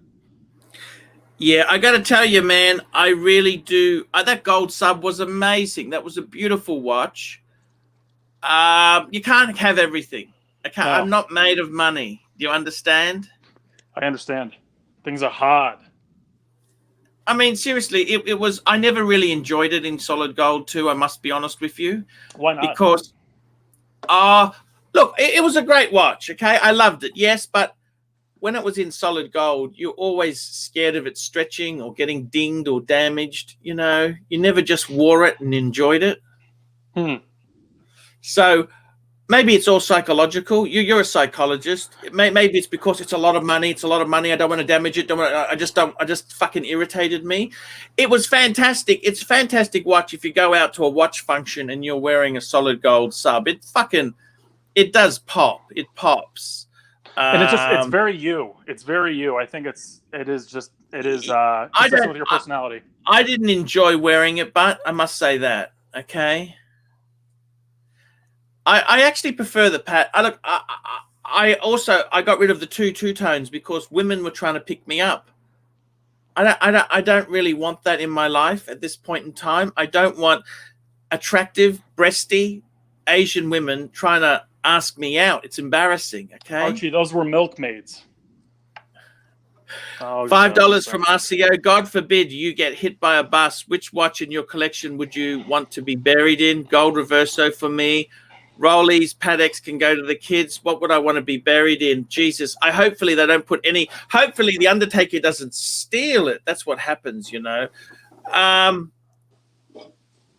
Yeah, I got to tell you, man, I really do. That gold sub was amazing. That was a beautiful watch. You can't have everything. No. I'm not made of money. Do you understand? I understand. Things are hard. I mean, seriously, it was. I never really enjoyed it in solid gold too. I must be honest with you. Why not? Because, look, it was a great watch. Okay, I loved it. Yes, but when it was in solid gold, you're always scared of it stretching or getting dinged or damaged. You know, you never just wore it and enjoyed it. So maybe it's all psychological. You're a psychologist. Maybe it's because it's a lot of money. It's a lot of money. I don't want to damage it. I just fucking irritated me. It was fantastic. It's a fantastic watch if you go out to a watch function and you're wearing a solid gold sub. It does pop. It pops. And it's very you. It's very you. I think it is consistent with your personality. I didn't enjoy wearing it, but I must say that. Okay. I actually prefer the pat. I got rid of the two tones because women were trying to pick me up. I don't really want that in my life at this point in time. I don't want attractive, breasty Asian women trying to ask me out. It's embarrassing. Okay, Archie, those were milkmaids. $5 from RCO. God forbid you get hit by a bus. Which watch in your collection would you want to be buried in? Gold Reverso for me. Rollies, Patek's can go to the kids. What would I want to be buried in? Jesus. Hopefully they don't put any. Hopefully the Undertaker doesn't steal it. That's what happens, you know.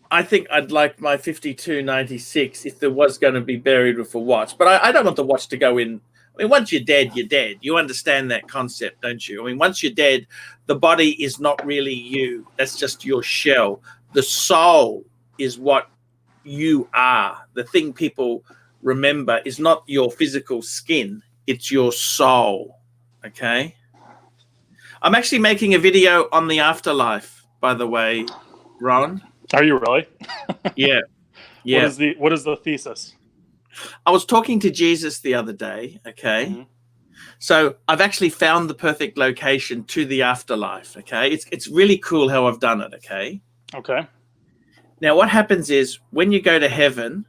I think I'd like my 5296 if there was going to be buried with a watch. But I don't want the watch to go in. I mean, once you're dead, you're dead. You understand that concept, don't you? I mean, once you're dead, the body is not really you. That's just your shell. The soul is what you are. The thing people remember is not your physical skin. It's your soul. Okay? I'm actually making a video on the afterlife, by the way, Ron. Are you really? Yeah. What is the thesis? I was talking to Jesus the other day, okay? Mm-hmm. So I've actually found the perfect location to the afterlife, okay? It's really cool how I've done it, okay? Okay. Now, what happens is when you go to heaven,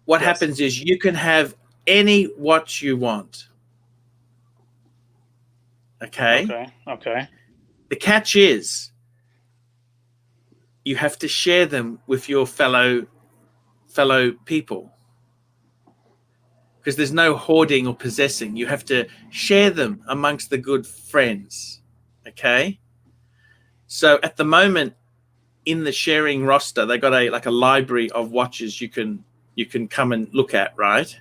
what happens is you can have any watch you want. Okay? Okay. The catch is you have to share them with your fellow people. Because there's no hoarding or possessing. You have to share them amongst the good friends. Okay? So at the moment, in the sharing roster, they got a library of watches you can come and look at, right?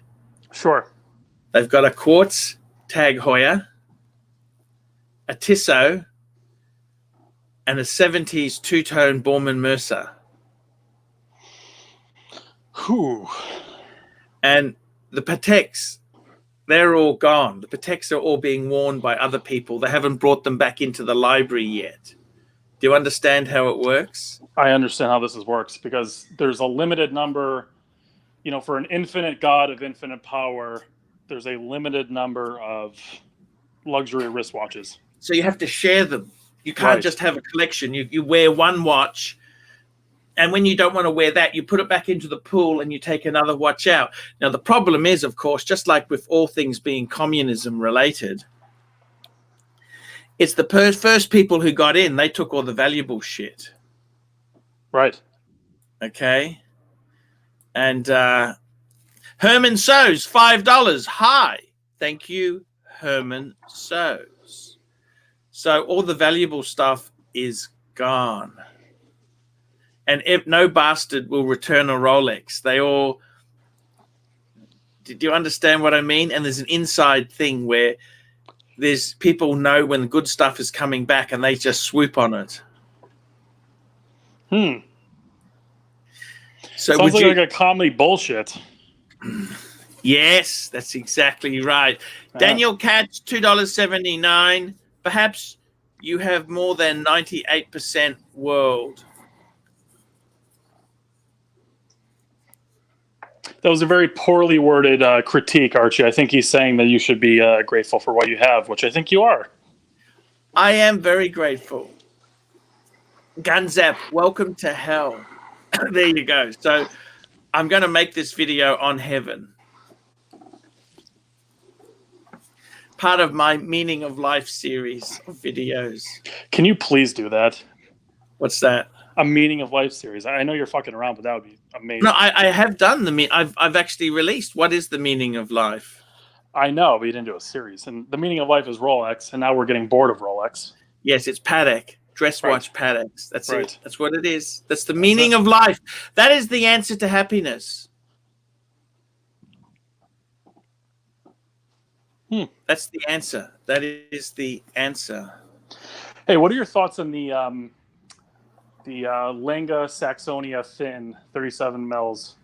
Sure. They've got a quartz Tag Heuer, a Tissot, and a 70s two-tone Borman Mercer. Whew. And the Pateks, they're all gone. The Pateks are all being worn by other people. They haven't brought them back into the library yet. Do you understand how it works? I understand how this works because there's a limited number, for an infinite God of infinite power, there's a limited number of luxury wristwatches. So you have to share them. You can't just have a collection. You wear one watch, and when you don't want to wear that, you put it back into the pool and you take another watch out. Now, the problem is, of course, just like with all things being communism related, it's the first people who got in, they took all the valuable shit. Right. Okay. And Herman Sows, $5. Hi. Thank you, Herman Sows. So all the valuable stuff is gone. And no bastard will return a Rolex. They all... Do you understand what I mean? And there's an inside thing where there's people know when good stuff is coming back and they just swoop on it. So sounds like a comedy bullshit. Yes, that's exactly right. Daniel Katz, $2.79. Perhaps you have more than 98% world. That was a very poorly worded critique, Archie. I think he's saying that you should be grateful for what you have, which I think you are. I am very grateful. Gunzap, welcome to hell. There you go. So I'm going to make this video on heaven. Part of my Meaning of Life series of videos. Can you please do that? What's that? A Meaning of Life series. I know you're fucking around, but that would be amazing. No, I have done I've actually released What is the Meaning of Life? I know, but you didn't do a series. And the meaning of life is Rolex, and now we're getting bored of Rolex. Yes, it's Patek. Dress watch Pateks. That's Right. it. That's what it is. That's the meaning of life. That is the answer to happiness. That's the answer. That is the answer. Hey, what are your thoughts on the Lenga Saxonia Thin 37 mils?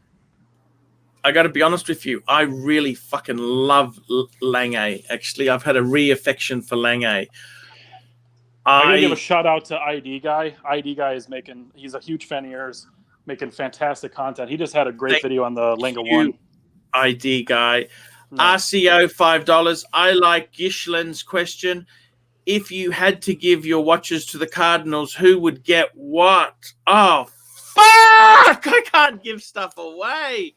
I got to be honest with you. I really fucking love Lange. Actually, I've had a re-affection for Lange. I gotta give a shout out to ID Guy. ID Guy is he's a huge fan of yours, making fantastic content. He just had a great video on the Lenga 1. ID Guy. RCO $5. I like Gishlin's question. If you had to give your watches to the Cardinals, who would get what? Oh, fuck! I can't give stuff away.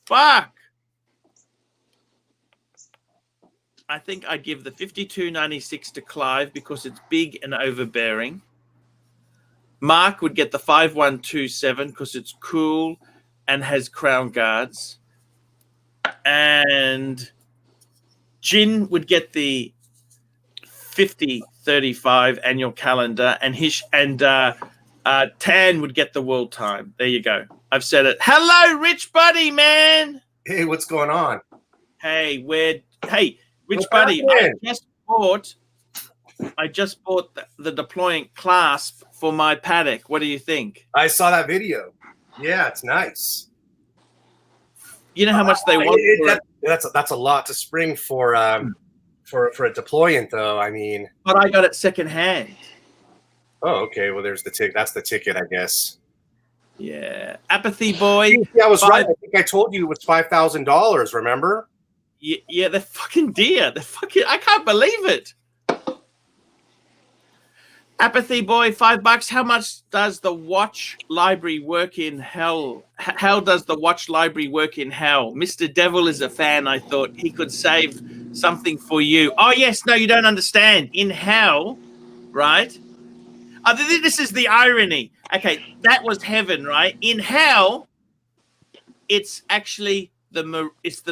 Fuck. I think I'd give the 5296 to Clive because it's big and overbearing. Mark would get the 5127 because it's cool and has crown guards. And Jin would get the 5035 annual calendar, and Tan would get the world time. There you go. I've said it. Hello, Rich Buddy, man. Hey, what's going on? Hey, Rich Buddy, I just bought the deployant clasp for my Patek. What do you think? I saw that video. Yeah, it's nice. You know how much they want for it? That's a lot to spring for a deployant, though. I mean, but I got it secondhand. Oh, okay. Well, there's the ticket. That's the ticket, I guess. Yeah, Apathy Boy. Yeah, I was right. I think I told you it was $5,000. Remember? Yeah, they're fucking dear. I can't believe it. Apathy Boy, $5. How much does the watch library work in hell? How does the watch library work in hell? Mr. Devil is a fan. I thought he could save something for you. Oh, yes. No, you don't understand. In hell, right? Oh, this is the irony. Okay, that was heaven, right? In hell, it's actually the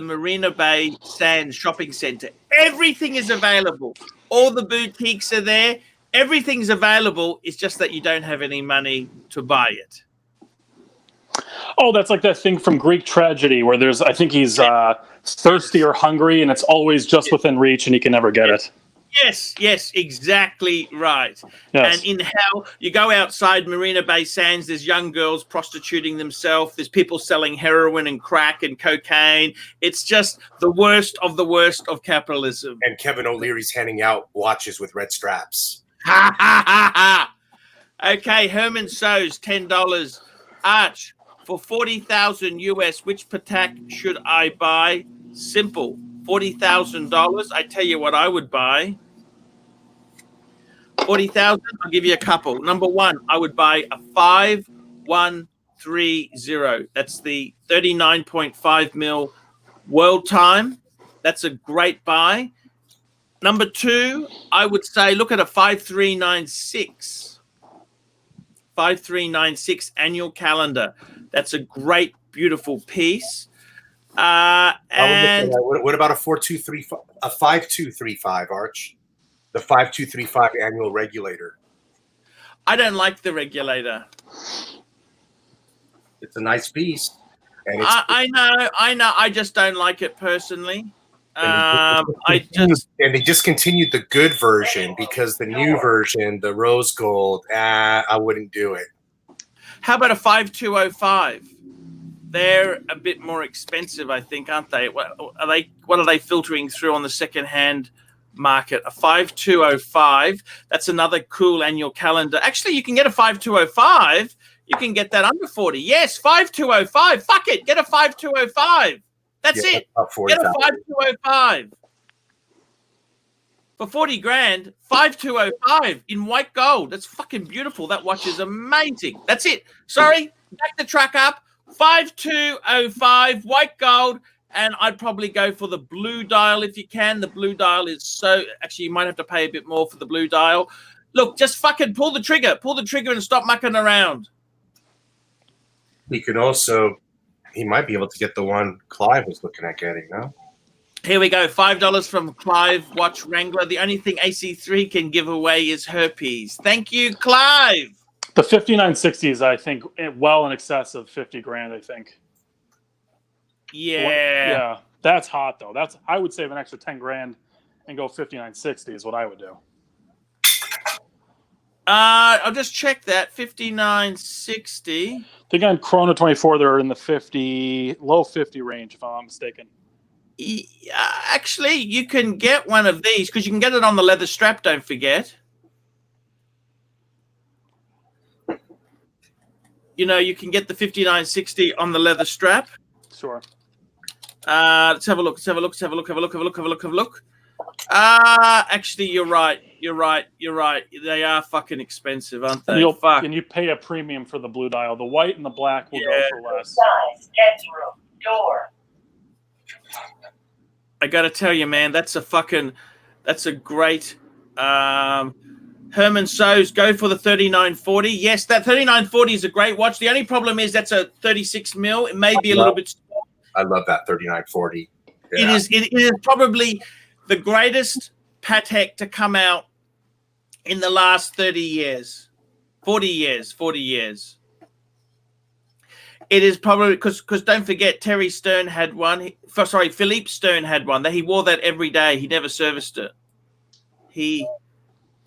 Marina Bay Sands shopping center. Everything is available. All the boutiques are there. Everything's available. It's just that you don't have any money to buy it. Oh, that's like that thing from Greek tragedy where I think he's thirsty or hungry, and it's always just within reach, and he can never get it. Yes, exactly right. Yes. And in hell, you go outside Marina Bay Sands, there's young girls prostituting themselves, there's people selling heroin and crack and cocaine. It's just the worst of capitalism. And Kevin O'Leary's handing out watches with red straps. Ha, ha, ha, ha. Okay, Herman Sows, $10. Arch, for $40,000 US, which Patek should I buy? Simple. $40,000. I tell you what I would buy. 40,000. I'll give you a couple. Number one, I would buy a 5130. That's the 39.5 mil world time. That's a great buy. Number two, I would say look at a 5396. 5396 annual calendar. That's a great, beautiful piece. And what about a 4235, a 5235 Arch, the 5235 annual regulator? I don't like the regulator. It's a nice piece. And it's, I know. I just don't like it personally. and they discontinued the good version because the new version, the rose gold, I wouldn't do it. How about a 5205? They're a bit more expensive, I think, aren't they? What are they filtering through on the second-hand market? A 5205. That's another cool annual calendar. Actually, you can get a 5205 You can get that under 40. Yes, 5205. Fuck it. Get a 5205. That's it. Get a 5205. For 40 grand, 5205 in white gold. That's fucking beautiful. That watch is amazing. That's it. Sorry, back the truck up. 5205 white gold. And I'd probably go for the blue dial if you can. The blue dial is so... Actually, you might have to pay a bit more for the blue dial. Look, just fucking pull the trigger. Pull the trigger and stop mucking around. He could also... He might be able to get the one Clive was looking at getting, no? Here we go. $5 from Clive Watch Wrangler. The only thing AC3 can give away is herpes. Thank you, Clive. The 5960 is, I think, well in excess of 50 grand, I think. Yeah. That's hot, though. I would save an extra 10 grand and go 5960 is what I would do. I'll just check that. 5960. I think on Chrono 24, they're in the low 50 range, if I'm not mistaken. Actually, you can get one of these because you can get it on the leather strap, don't forget. You know, you can get the 5960 on the leather strap. Sure. Let's have a look. Actually, you're right. They are fucking expensive, aren't they? And you pay a premium for the blue dial. The white and the black will go for less. Size, bedroom, door. I got to tell you, man, that's a great Herman So's go for the 3940. Yes, that 3940 is a great watch. The only problem is that's a 36 mil. It may be a little bit small. I love that 3940. Yeah. It is probably the greatest Patek to come out in the last 30 years. 40 years. It is probably because don't forget Terry Stern had one. Philippe Stern had one. He wore that every day. He never serviced it.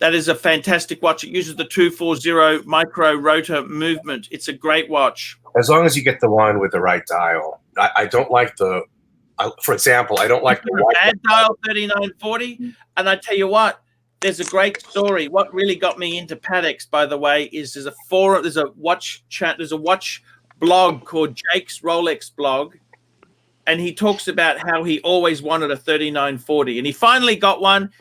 That is a fantastic watch. It uses the 240 micro rotor movement. It's a great watch. As long as you get the one with the right dial. I don't like for example, I don't like the bad dial 3940. And I tell you what, there's a great story. What really got me into Pateks, by the way, is there's a watch blog called Jake's Rolex blog, and he talks about how he always wanted a 3940, and he finally got one.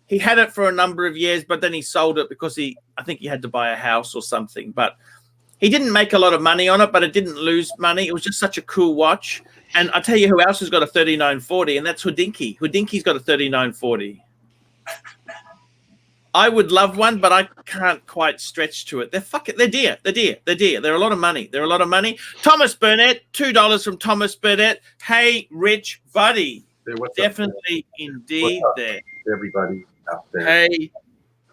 He had it for a number of years, but then he sold it because I think he had to buy a house or something. But he didn't make a lot of money on it, but it didn't lose money. It was just such a cool watch. And I tell you who else has got a 3940, and that's Hodinkee. Hodinkee's got a 3940. I would love one, but I can't quite stretch to it. They're dear. They're a lot of money. Thomas Burnett, $2 from Thomas Burnett. Hey, Rich buddy. Hey, definitely, indeed, there. Everybody out there. Hey,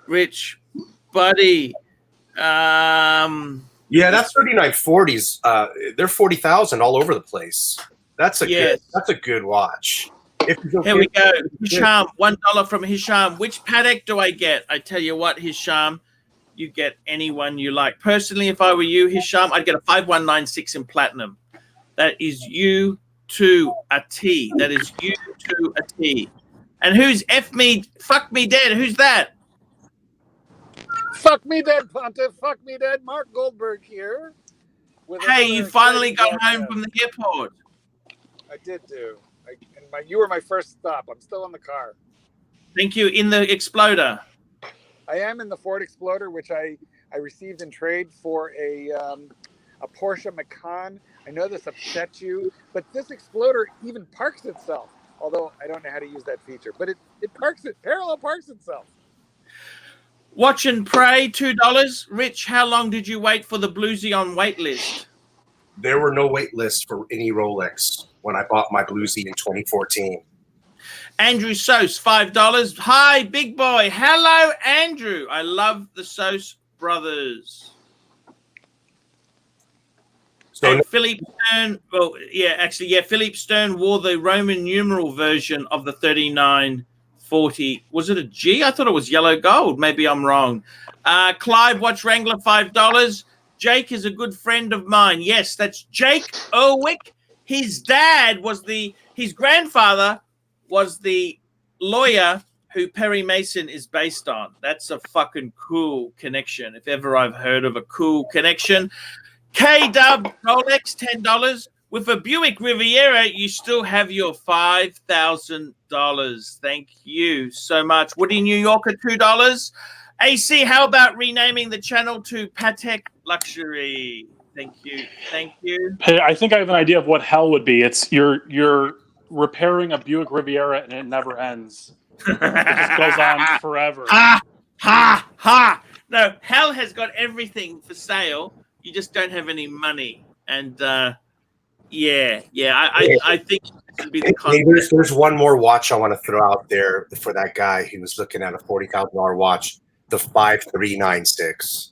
Rich buddy. Yeah, that's 3940s. They're 40,000 all over the place. That's a good watch. Here we go. Hisham, $1 from Hisham. Which Patek do I get? I tell you what, Hisham, you get anyone you like. Personally, if I were you, Hisham, I'd get a 5196 in platinum. That is you to a T. That is you to a T. And who's fuck me dead? Who's that? Fuck me dead, Pontiff. Fuck me dead. Mark Goldberg here. Hey, you finally got home from the airport. I did do. You were my first stop. I'm still in the car. Thank you. In the Exploder. I am in the Ford Exploder, which I received in trade for a Porsche Macan. I know this upsets you, but this Exploder even parks itself. Although I don't know how to use that feature, but it parallel parks itself. Watch and Pray, $2. Rich, how long did you wait for the Bluesy on wait list? There were no wait lists for any Rolex when I bought my Bluesy in 2014. Andrew Sos, $5. Hi, big boy. Hello, Andrew. I love the Sos brothers. So Philippe Stern, Philippe Stern wore the Roman numeral version of the 3940. Was it a G? I thought it was yellow gold. Maybe I'm wrong. Clive Watch Wrangler, $5. Jake is a good friend of mine. Yes, that's Jake Erwick. His grandfather was the lawyer who Perry Mason is based on. That's a fucking cool connection, if ever I've heard of a cool connection. K-Dub Rolex, $10. With a Buick Riviera, you still have your $5,000. Thank you so much. Woody New Yorker, $2. AC, how about renaming the channel to Patek Luxury? Thank you. Thank you. Hey, I think I have an idea of what hell would be. It's you're repairing a Buick Riviera and it never ends. It just goes on forever. Ha! Ha! Ha! No, hell has got everything for sale. You just don't have any money. And I think this would be the concept. There's one more watch I want to throw out there for that guy who was looking at a $40,000 watch, the 5396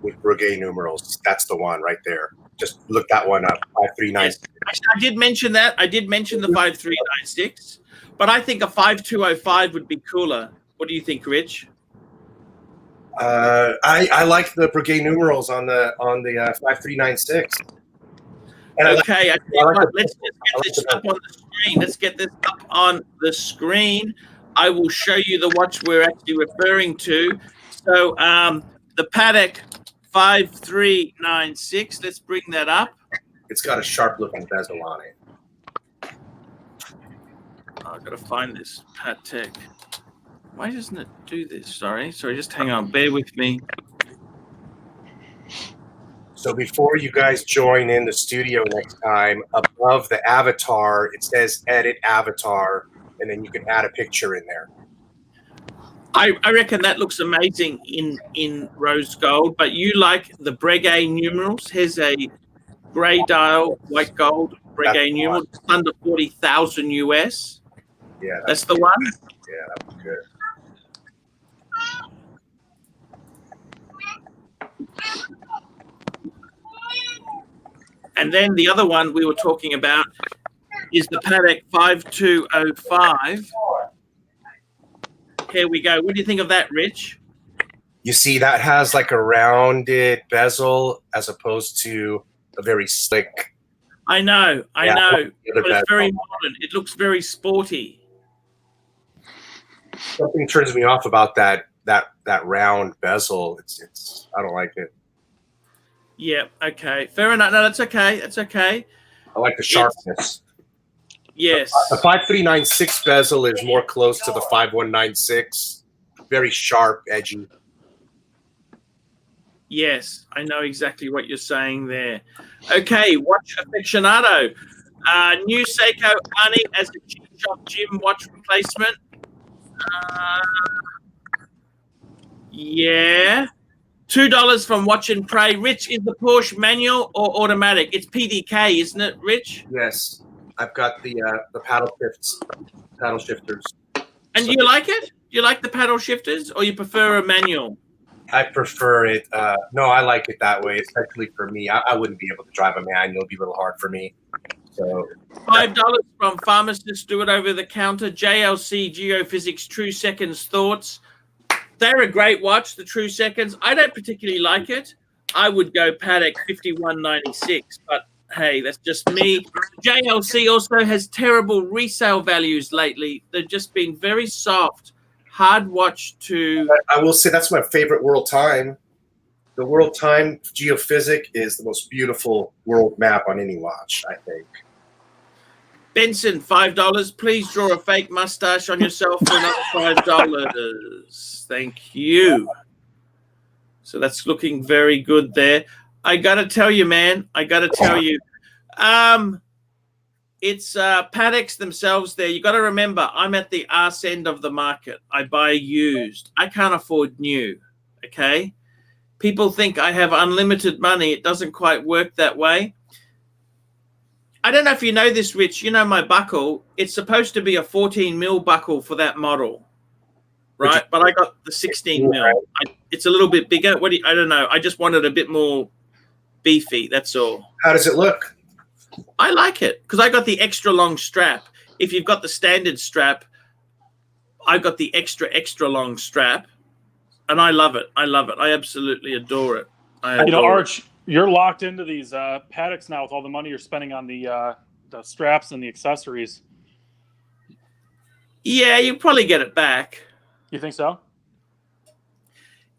with Breguet numerals. That's the one right there. Just look that one up. 5396. Actually, I did mention that. I did mention the 5396, but I think a 5205 would be cooler. What do you think, Rich? I like the Breguet numerals on the 5396. And okay, let's get this up on the screen. Let's get this up on the screen. I will show you the watch we're actually referring to. So the Patek 5396. Let's bring that up. It's got a sharp-looking bezel on it. I've got to find this Patek. Why doesn't it do this? Sorry, just hang on. Bear with me. So before you guys join in the studio next time, above the avatar, it says edit avatar, and then you can add a picture in there. I reckon that looks amazing in rose gold, but you like the Breguet numerals. Here's a grey dial, white gold Breguet numeral, under 40,000 US. Yeah, that's the one. Yeah, that was good. And then the other one we were talking about is the Patek 5205. Here we go. What do you think of that, Rich? You see, that has like a rounded bezel as opposed to a very slick. I know. But it's very modern. It looks very sporty. Something turns me off about that round bezel. It's I don't like it. Yeah. Okay. Fair enough. No, that's okay. That's okay. I like the sharpness. Yes. The 5396 bezel is more close to the 5196. Very sharp, edgy. Yes, I know exactly what you're saying there. Okay, watch aficionado. New Seiko Ani as a G-Shock gym watch replacement. Yeah. $2 from Watch and Pray. Rich, is the Porsche manual or automatic? It's PDK, isn't it, Rich? Yes. I've got the paddle shifters. And do you like it? Do you like the paddle shifters, or you prefer a manual? I prefer it. No, I like it that way, especially for me. I wouldn't be able to drive a manual. It'd be a little hard for me. So $5 from Pharmacist Do It Over the Counter. JLC Geophysics True Seconds Thoughts. They're a great watch, the True Seconds. I don't particularly like it. I would go Patek 5196, but hey, that's just me. JLC also has terrible resale values lately. They've just been very soft. Hard watch to... I will say that's my favorite World Time. The World Time Geophysic is the most beautiful world map on any watch, I think. Benson, $5. Please draw a fake mustache on yourself for another $5. Thank you. So that's looking very good there. I got to tell you, man. It's Pateks themselves there. You got to remember, I'm at the arse end of the market. I buy used. I can't afford new, okay? People think I have unlimited money. It doesn't quite work that way. I don't know if you know this, Rich. You know my buckle. It's supposed to be a 14 mil buckle for that model, right? But I got the 16 mil. It's a little bit bigger. I don't know. I just wanted a bit more beefy. That's all. How does it look? I like it because I got the extra long strap. If you've got the standard strap, I've got the extra long strap, and I love it. I absolutely adore it. Arch, you're locked into these Pateks now with all the money you're spending on the straps and the accessories. Yeah, you probably get it back. You think so?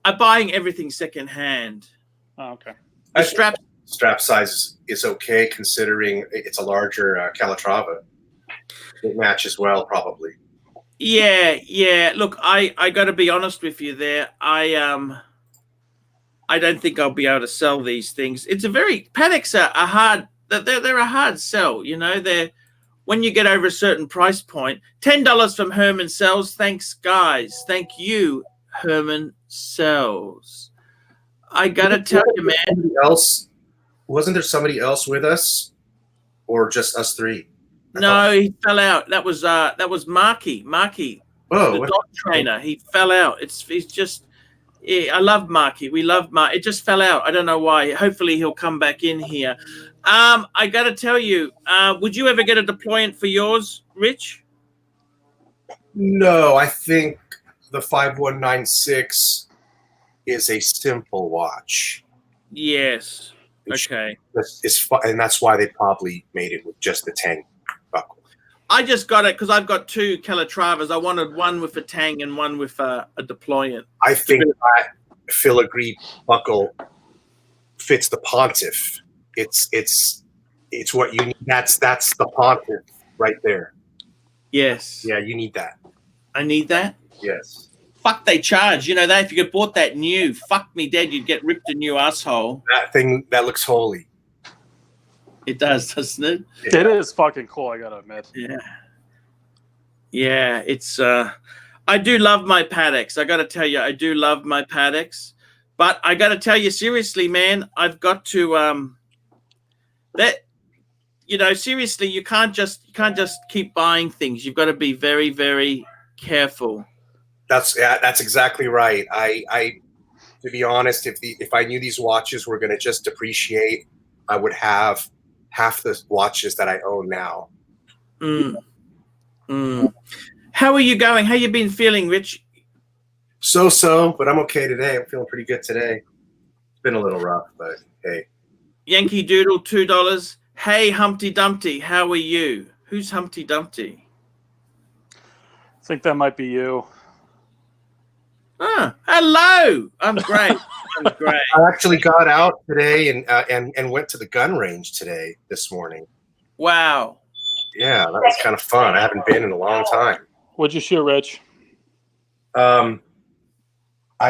I'm buying everything secondhand. Oh, okay. The straps Strap size is okay considering it's a larger Calatrava. It matches well, probably. Yeah. Look, I got to be honest with you there. I don't think I'll be able to sell these things. It's a very paddocks are hard. They're a hard sell. You know, they're when you get over a certain price point. $10 from Herman Sells. Thanks, guys. Thank you, Herman Sells. I gotta tell you, man. Wasn't there somebody else with us, or just us three? No, he fell out. That was Marky. Oh, The dog trainer. He fell out. He's just. Yeah, I love Marky. We love Mark. It just fell out. I don't know why. Hopefully he'll come back in here. I got to tell you, would you ever get a deployant for yours, Rich? No, I think the 5196 is a simple watch. Yes. Okay. And that's why they probably made it with just the Tang buckle. I just got it because I've got two Calatravas. I wanted one with a Tang and one with a deployant. I think that filigree buckle fits the Pontiff. It's what you need. That's the Pontiff right there. Yes. Yeah, you need that. I need that. Yes. Fuck, they charge. You know that if you could bought that new, fuck me dead, you'd get ripped a new asshole. That thing that looks holy. It does, doesn't it? Yeah. It is fucking cool, I gotta admit. Yeah, it's I do love my paddocks. I gotta tell you, I do love my paddocks. But I gotta tell you seriously, man, I've got to seriously, you can't just keep buying things. You've got to be very, very careful. That's exactly right. I to be honest, if I knew these watches were gonna just depreciate, I would have half the watches that I own now. How are you going? How you been feeling, Rich? So, but I'm okay today. I'm feeling pretty good today. It's been a little rough, but hey. Yankee Doodle, $2. Hey, Humpty Dumpty, how are you? Who's Humpty Dumpty? I think that might be you. Hello. I'm great. I actually got out today and went to the gun range this morning. Wow. Yeah, that was kind of fun. I haven't been in a long time. What'd you shoot, Rich? I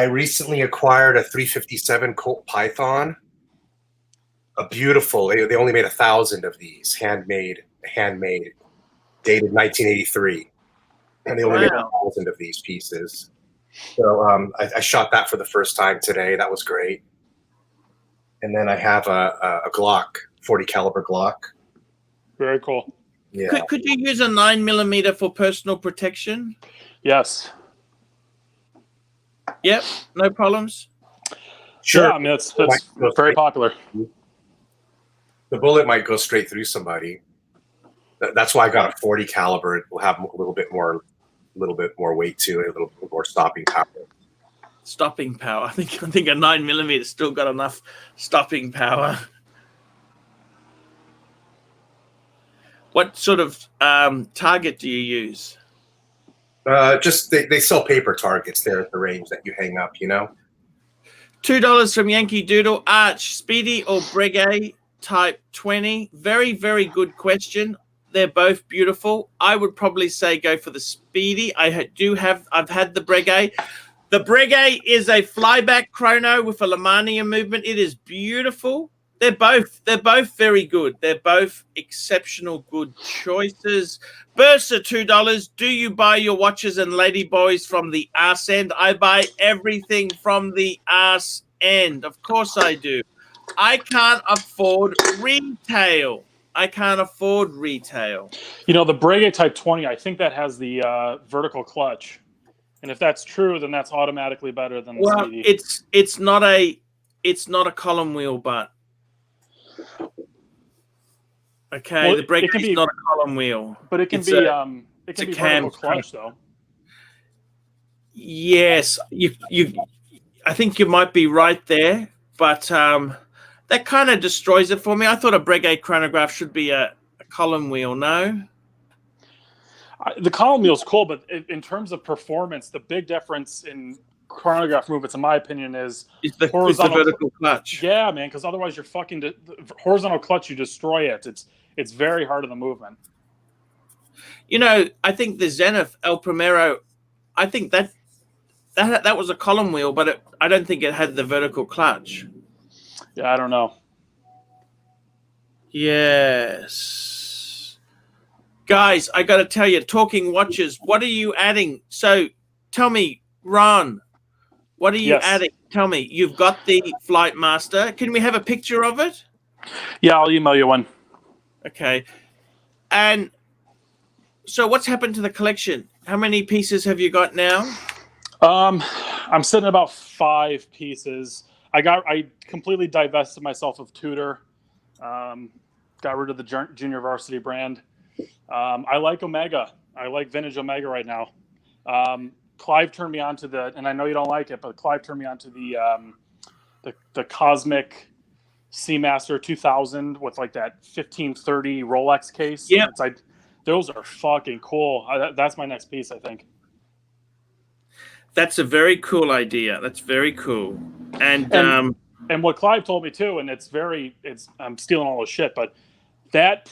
recently acquired a 357 Colt Python. A beautiful. They only made 1,000 of these, handmade, dated 1983, and they only made 1,000 of these pieces. So I shot that for the first time today. That was great. And then I have a Glock, 40 caliber Glock. Very cool. Yeah. Could you use a 9mm for personal protection? Yes. Yep. No problems. Sure. Yeah, I mean, it's very popular. The bullet might go straight through somebody. That's why I got a 40 caliber. It will have a little bit more weight to it, a little bit more stopping power. Stopping power. I think a 9mm still got enough stopping power. What sort of target do you use? Just they sell paper targets there at the range that you hang up, you know. $2 from Yankee Doodle. Arch, Speedy or Breguet Type 20? Very, very good question. They're both beautiful. I would probably say go for the Speedy. I've had the Breguet. The Breguet is a flyback chrono with a Lemania movement. It is beautiful. They're both very good. They're both exceptional good choices. Bursa, $2. Do you buy your watches and ladyboys from the arse end? I buy everything from the arse end. Of course I do. I can't afford retail. You know, the Breguet Type 20, I think that has the vertical clutch. And if that's true, then that's automatically better than the Speedy. It's not a column wheel, but okay, well, the Breguet is not a column wheel. But it can be vertical clutch though. Yes, I think you might be right there, but that kind of destroys it for me. I thought a Breguet chronograph should be a column wheel. No, the column wheel is cool, but in terms of performance, the big difference in chronograph movements, in my opinion, is It's the horizontal vertical clutch. Yeah, man, because otherwise you're fucking the horizontal clutch. You destroy it. It's very hard on the movement. You know, I think the Zenith El Primero, I think that was a column wheel, but I don't think it had the vertical clutch. Yeah, I don't know. Yes. Guys, I got to tell you, talking watches, what are you adding? So tell me, Ron, what are you adding? Tell me, you've got the Flight Master. Can we have a picture of it? Yeah, I'll email you one. Okay. And so what's happened to the collection? How many pieces have you got now? I'm sitting at about 5 pieces. I completely divested myself of Tudor. Got rid of the junior varsity brand. I like Omega. I like vintage Omega right now. Clive turned me on to and I know you don't like it, but Clive turned me on to the Cosmic Seamaster 2000 with like that 1530 Rolex case. Yeah. Those are fucking cool. That's my next piece, I think. That's a very cool idea. That's very cool. And what Clive told me too, and I'm stealing all his shit, but that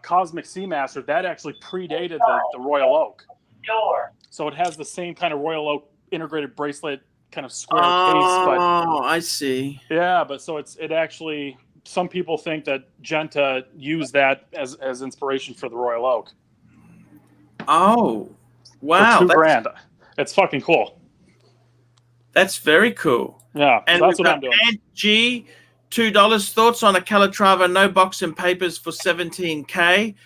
Cosmic Seamaster, that actually predated the Royal Oak. Door. So it has the same kind of Royal Oak integrated bracelet kind of square case. Oh, I see. Yeah, but so it actually, some people think that Genta used that as inspiration for the Royal Oak. Oh, wow. For $2,000. It's fucking cool. That's very cool. Yeah, and that's what I'm doing. Ant G, $2. Thoughts on a Calatrava, no box and papers for $17K?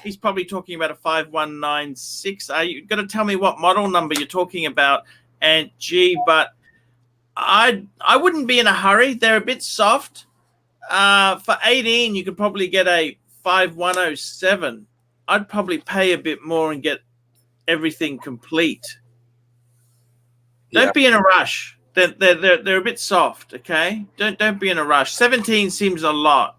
He's probably talking about a 5196. You got to tell me what model number you're talking about, Ant G. But I wouldn't be in a hurry. They're a bit soft. For 18, you could probably get a 5107. I'd probably pay a bit more and get everything complete. Don't be in a rush. They're a bit soft, okay? Don't be in a rush. 17 seems a lot.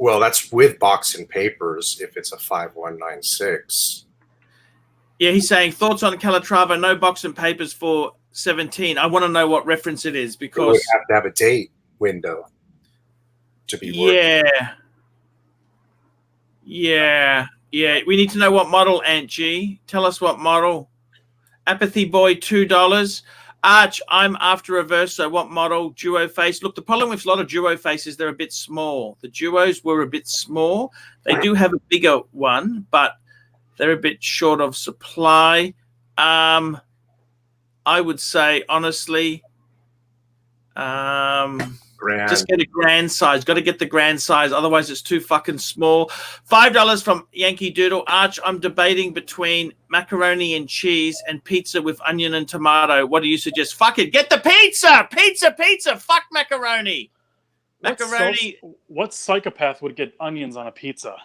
Well, that's with box and papers if it's a 5196. Yeah, he's saying thoughts on Calatrava, no box and papers for 17. I want to know what reference it is because it would have to have a date window to be working. Yeah. We need to know what model, Ant G. Tell us what model. Apathy Boy, $2. Arch, I'm after a Verso. What model? Duo face. Look, the problem with a lot of Duo faces, they're a bit small. The Duos were a bit small. They do have a bigger one, but they're a bit short of supply. I would say, honestly, just get a grand size. Got to get the grand size. Otherwise, it's too fucking small. $5 from Yankee Doodle. Arch, I'm debating between macaroni and cheese and pizza with onion and tomato. What do you suggest? Fuck it. Get the pizza. Pizza. Fuck macaroni. Macaroni. What psychopath would get onions on a pizza?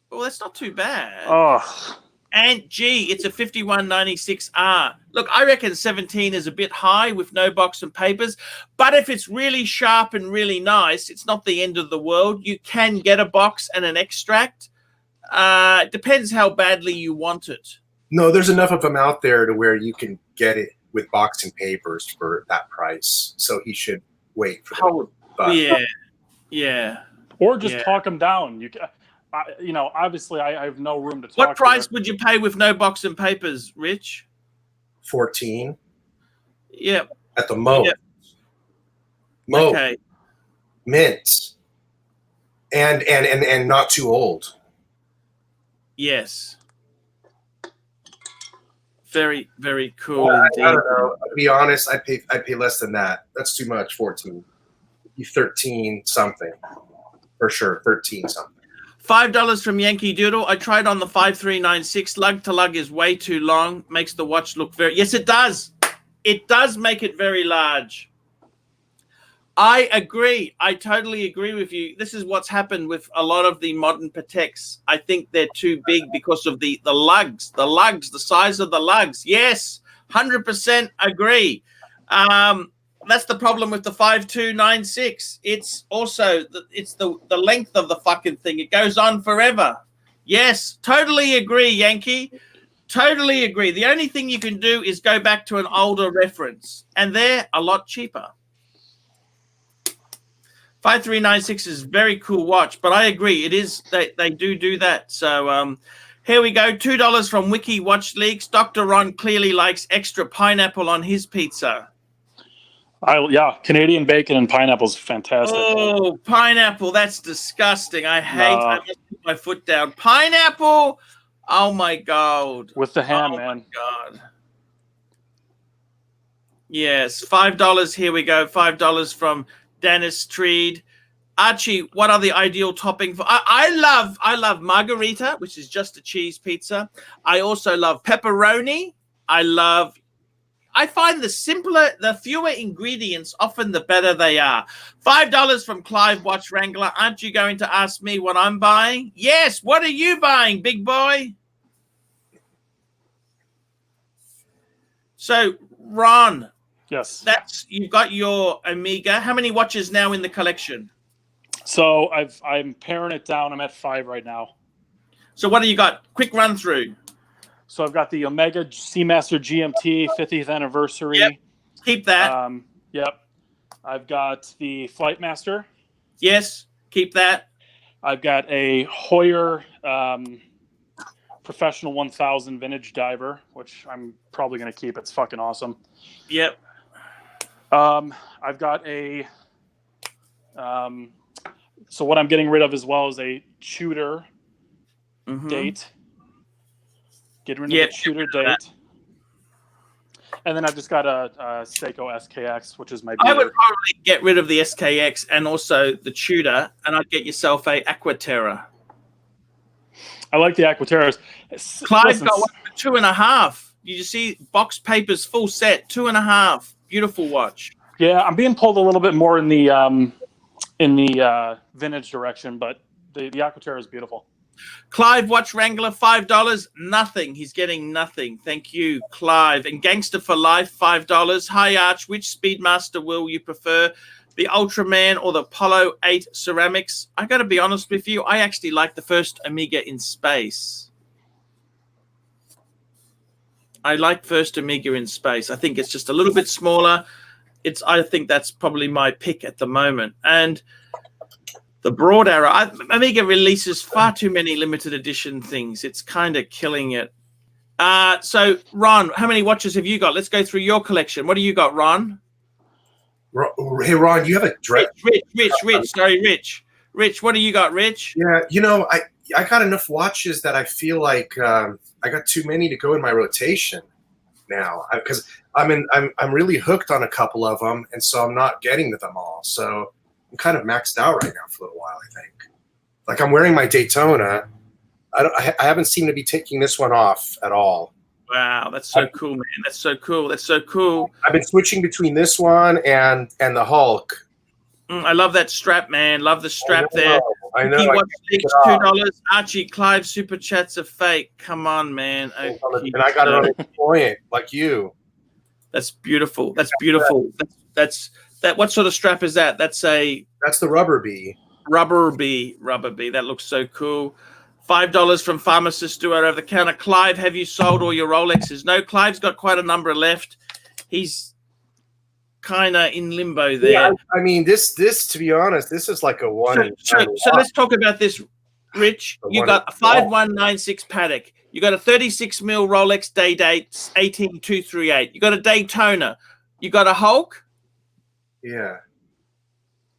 Well, that's not too bad. Oh. And G, it's a 5196R. Look, I reckon 17 is a bit high with no box and papers. But if it's really sharp and really nice, it's not the end of the world. You can get a box and an extract. It depends how badly you want it. No, there's enough of them out there to where you can get it with box and papers for that price. So he should wait for that. Yeah. Or just talk them down. Obviously, I have no room to talk. What price would you pay with no box and papers, Rich? 14. Yep. At the most. Yep. Okay. Mint. And not too old. Yes. Very, very cool indeed. I don't know. To be honest, I pay less than that. That's too much. 14. You 13 something. For sure. 13 something. $5 from Yankee Doodle. I tried on the 5396. Lug to lug is way too long. Makes the watch look very... Yes, it does. It does make it very large. I agree. I totally agree with you. This is what's happened with a lot of the modern Pateks. I think they're too big because of the lugs. The lugs, the size of the lugs. Yes, 100% agree. That's the problem with the 5296. It's also the length of the fucking thing. It goes on forever. Yes, totally agree, Yankee. Totally agree. The only thing you can do is go back to an older reference, and they're a lot cheaper. 5396 is a very cool watch, but I agree. It is, they do that. So here we go. $2 from Wiki Watch Leaks. Dr. Ron clearly likes extra pineapple on his pizza. Yeah, Canadian bacon and pineapple's fantastic. Oh, pineapple. That's disgusting. I must put my foot down. Pineapple. Oh my God. With the ham, oh man. My God. Yes. $5. Here we go. $5 from Dennis Treed. Archie, what are the ideal topping for? I love margarita, which is just a cheese pizza. I also love pepperoni. I find the simpler, the fewer ingredients, often the better they are. $5 from Clive Watch Wrangler. Aren't you going to ask me what I'm buying? Yes. What are you buying, big boy? So, Ron. Yes. You've got your Omega. How many watches now in the collection? So I'm paring it down. I'm at 5 right now. So what do you got? Quick run through. So I've got the Omega Seamaster GMT 50th anniversary. Yep. Keep that. Yep. I've got the Flightmaster. Yes. Keep that. I've got a Hoyer Professional 1000 Vintage Diver, which I'm probably going to keep. It's fucking awesome. Yep. I've got a so what I'm getting rid of as well is a shooter date. Get rid of the shooter date. And then I've just got a Seiko SKX, which is my beater. I would probably get rid of the SKX and also the Tudor, and I'd get yourself a Aquaterra. I like the Aquaterras. Clive got one for 2.5. You see box papers full set, 2.5. Beautiful watch. Yeah, I'm being pulled a little bit more in the vintage direction, but the Aquaterra is beautiful. Clive Watch Wrangler, $5. Nothing. He's getting nothing. Thank you, Clive. And Gangster for Life, $5. Hi, Arch. Which Speedmaster will you prefer? The Ultraman or the Apollo 8 ceramics? I got to be honest with you. I actually like the first Omega in space. I like first Omega in space. I think it's just a little bit smaller. I think that's probably my pick at the moment. And the Broad Arrow, Omega releases far too many limited edition things. It's kind of killing it. So, Ron, how many watches have you got? Let's go through your collection. What do you got, Ron? Hey, Ron, you have a dress. Rich, what do you got, Rich? Yeah, I got enough watches that I feel like I got too many to go in my rotation now because I'm really hooked on a couple of them, and so I'm not getting to them all. So I'm kind of maxed out right now for a little while, I think. Like I'm wearing my Daytona. I haven't seemed to be taking this one off at all. Wow, that's so cool, man. That's so cool. That's so cool. I've been switching between this one and the Hulk. I love that strap, man. Love the strap there. I know. $2. Archie, Clive super chats are fake. Come on, man. And I got it on a point like you. That's beautiful. That's beautiful. That's what sort of strap is that? That's the Rubber Bee. Rubber Bee. That looks so cool. $5 from Pharmacist Duo over the counter. Clive, have you sold all your Rolexes? No, Clive's got quite a number left. He's kind of in limbo there. Yeah, I mean, this to be honest, this is like a one. So let's talk about this, Rich. You got a 5196 Patek. You got a 36 mil Rolex day date 18238. You got a Daytona. You got a Hulk. Yeah,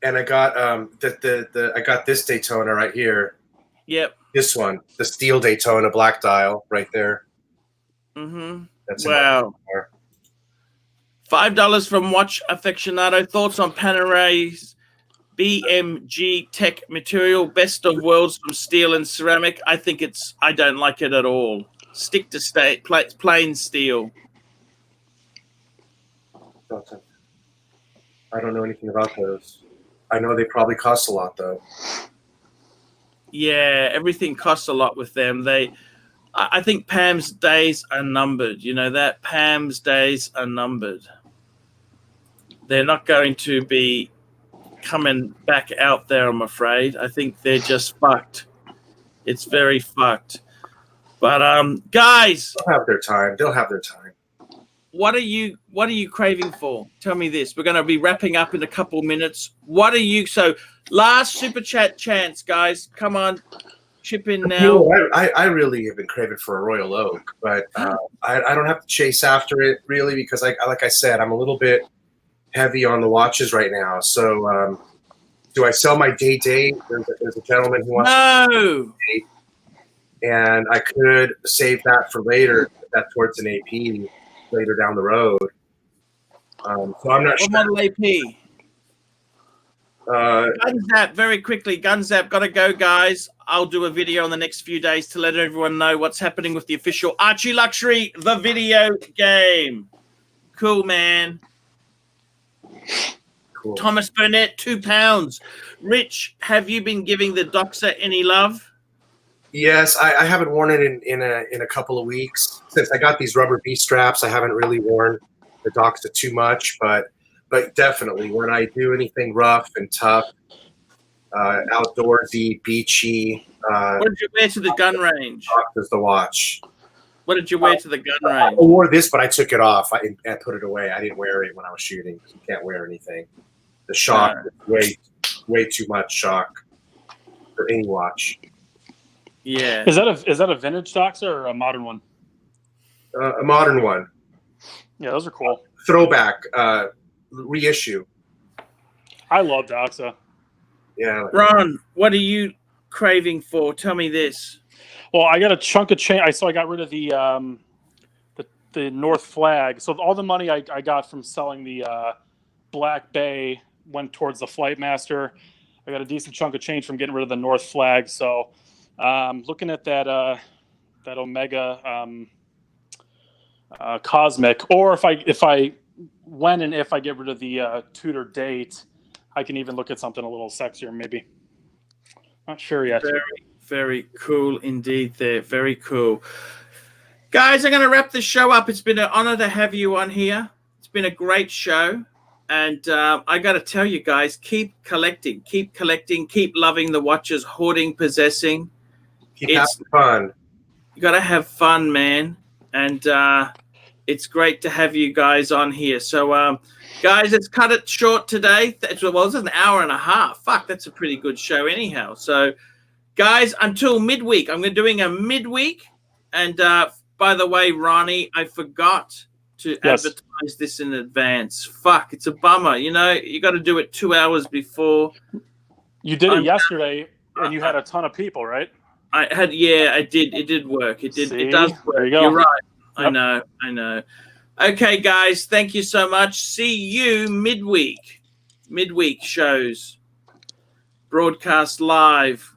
and I got I got this Daytona right here. Yep. This one, the steel Daytona black dial right there. That's wow. $5 from Watch Aficionado. Thoughts on Paneray's BMG Tech material, best of worlds from steel and ceramic. I don't like it at all. Stick to plain steel. I don't know anything about those. I know they probably cost a lot though. Yeah, everything costs a lot with them. I think Pam's days are numbered. You know that? Pam's days are numbered. They're not going to be coming back out there, I'm afraid. I think they're just fucked. It's very fucked. But guys, They'll have their time. They'll have their time. what are you craving for? Tell me this. We're going to be wrapping up in a couple minutes. What are you? So last super chat chance, guys. Come on, chip in now. I really have been craving for a Royal Oak, but I don't have to chase after it really because like I said, I'm a little bit heavy on the watches right now. So do I sell my date? There's a gentleman who wants to date, and I could save that for later. Put that towards an AP later down the road. So I'm not sure. What model AP? Gunzap, very quickly. Gunzap, gotta go, guys. I'll do a video in the next few days to let everyone know what's happening with the official Archie Luxury, the video game. Cool, man. Cool. Thomas Burnett, £2. Rich, have you been giving the Doxer any love? Yes, I haven't worn it in a couple of weeks since I got these rubber B straps. I haven't really worn the Doxa too much, but definitely when I do anything rough and tough, outdoorsy, beachy. What did you wear to the gun range? Doxa's the watch. What did you wear to the gun I range? wore this, but I took it off. I put it away. I didn't wear it when I was shooting because you can't wear anything. The shock is way too much shock for any watch. Yeah. Is that a vintage Doxa or a modern one? A modern one. Yeah, those are cool. Throwback, reissue. I love Doxa. Yeah. Ron, what are you craving for? Tell me this. Well, I got a chunk of change. I got rid of the North Flag. So all the money I got from selling the Black Bay went towards the Flightmaster. I got a decent chunk of change from getting rid of the North Flag. So looking at that Omega Cosmic, or if I get rid of the Tudor Date, I can even look at something a little sexier maybe. Not sure yet. Very, very cool indeed there. Very cool. Guys, I'm going to wrap this show up. It's been an honor to have you on here. It's been a great show. And I got to tell you guys, keep collecting, keep loving the watches, hoarding, possessing. Keep having fun. You got to have fun, man. And it's great to have you guys on here. So, guys, let's cut it short today. Well, this is an hour and a half. Fuck, that's a pretty good show anyhow. So, guys, until midweek, I'm doing a midweek. And by the way, Ronnie, I forgot to advertise this in advance. Fuck, it's a bummer. You know, you got to do it 2 hours before. You did it yesterday, and you had a ton of people, right? I did. It did work. It did. See? It does work. There you go. You're right. Yep. I know. Okay, guys, thank you so much. See you midweek shows, broadcast live.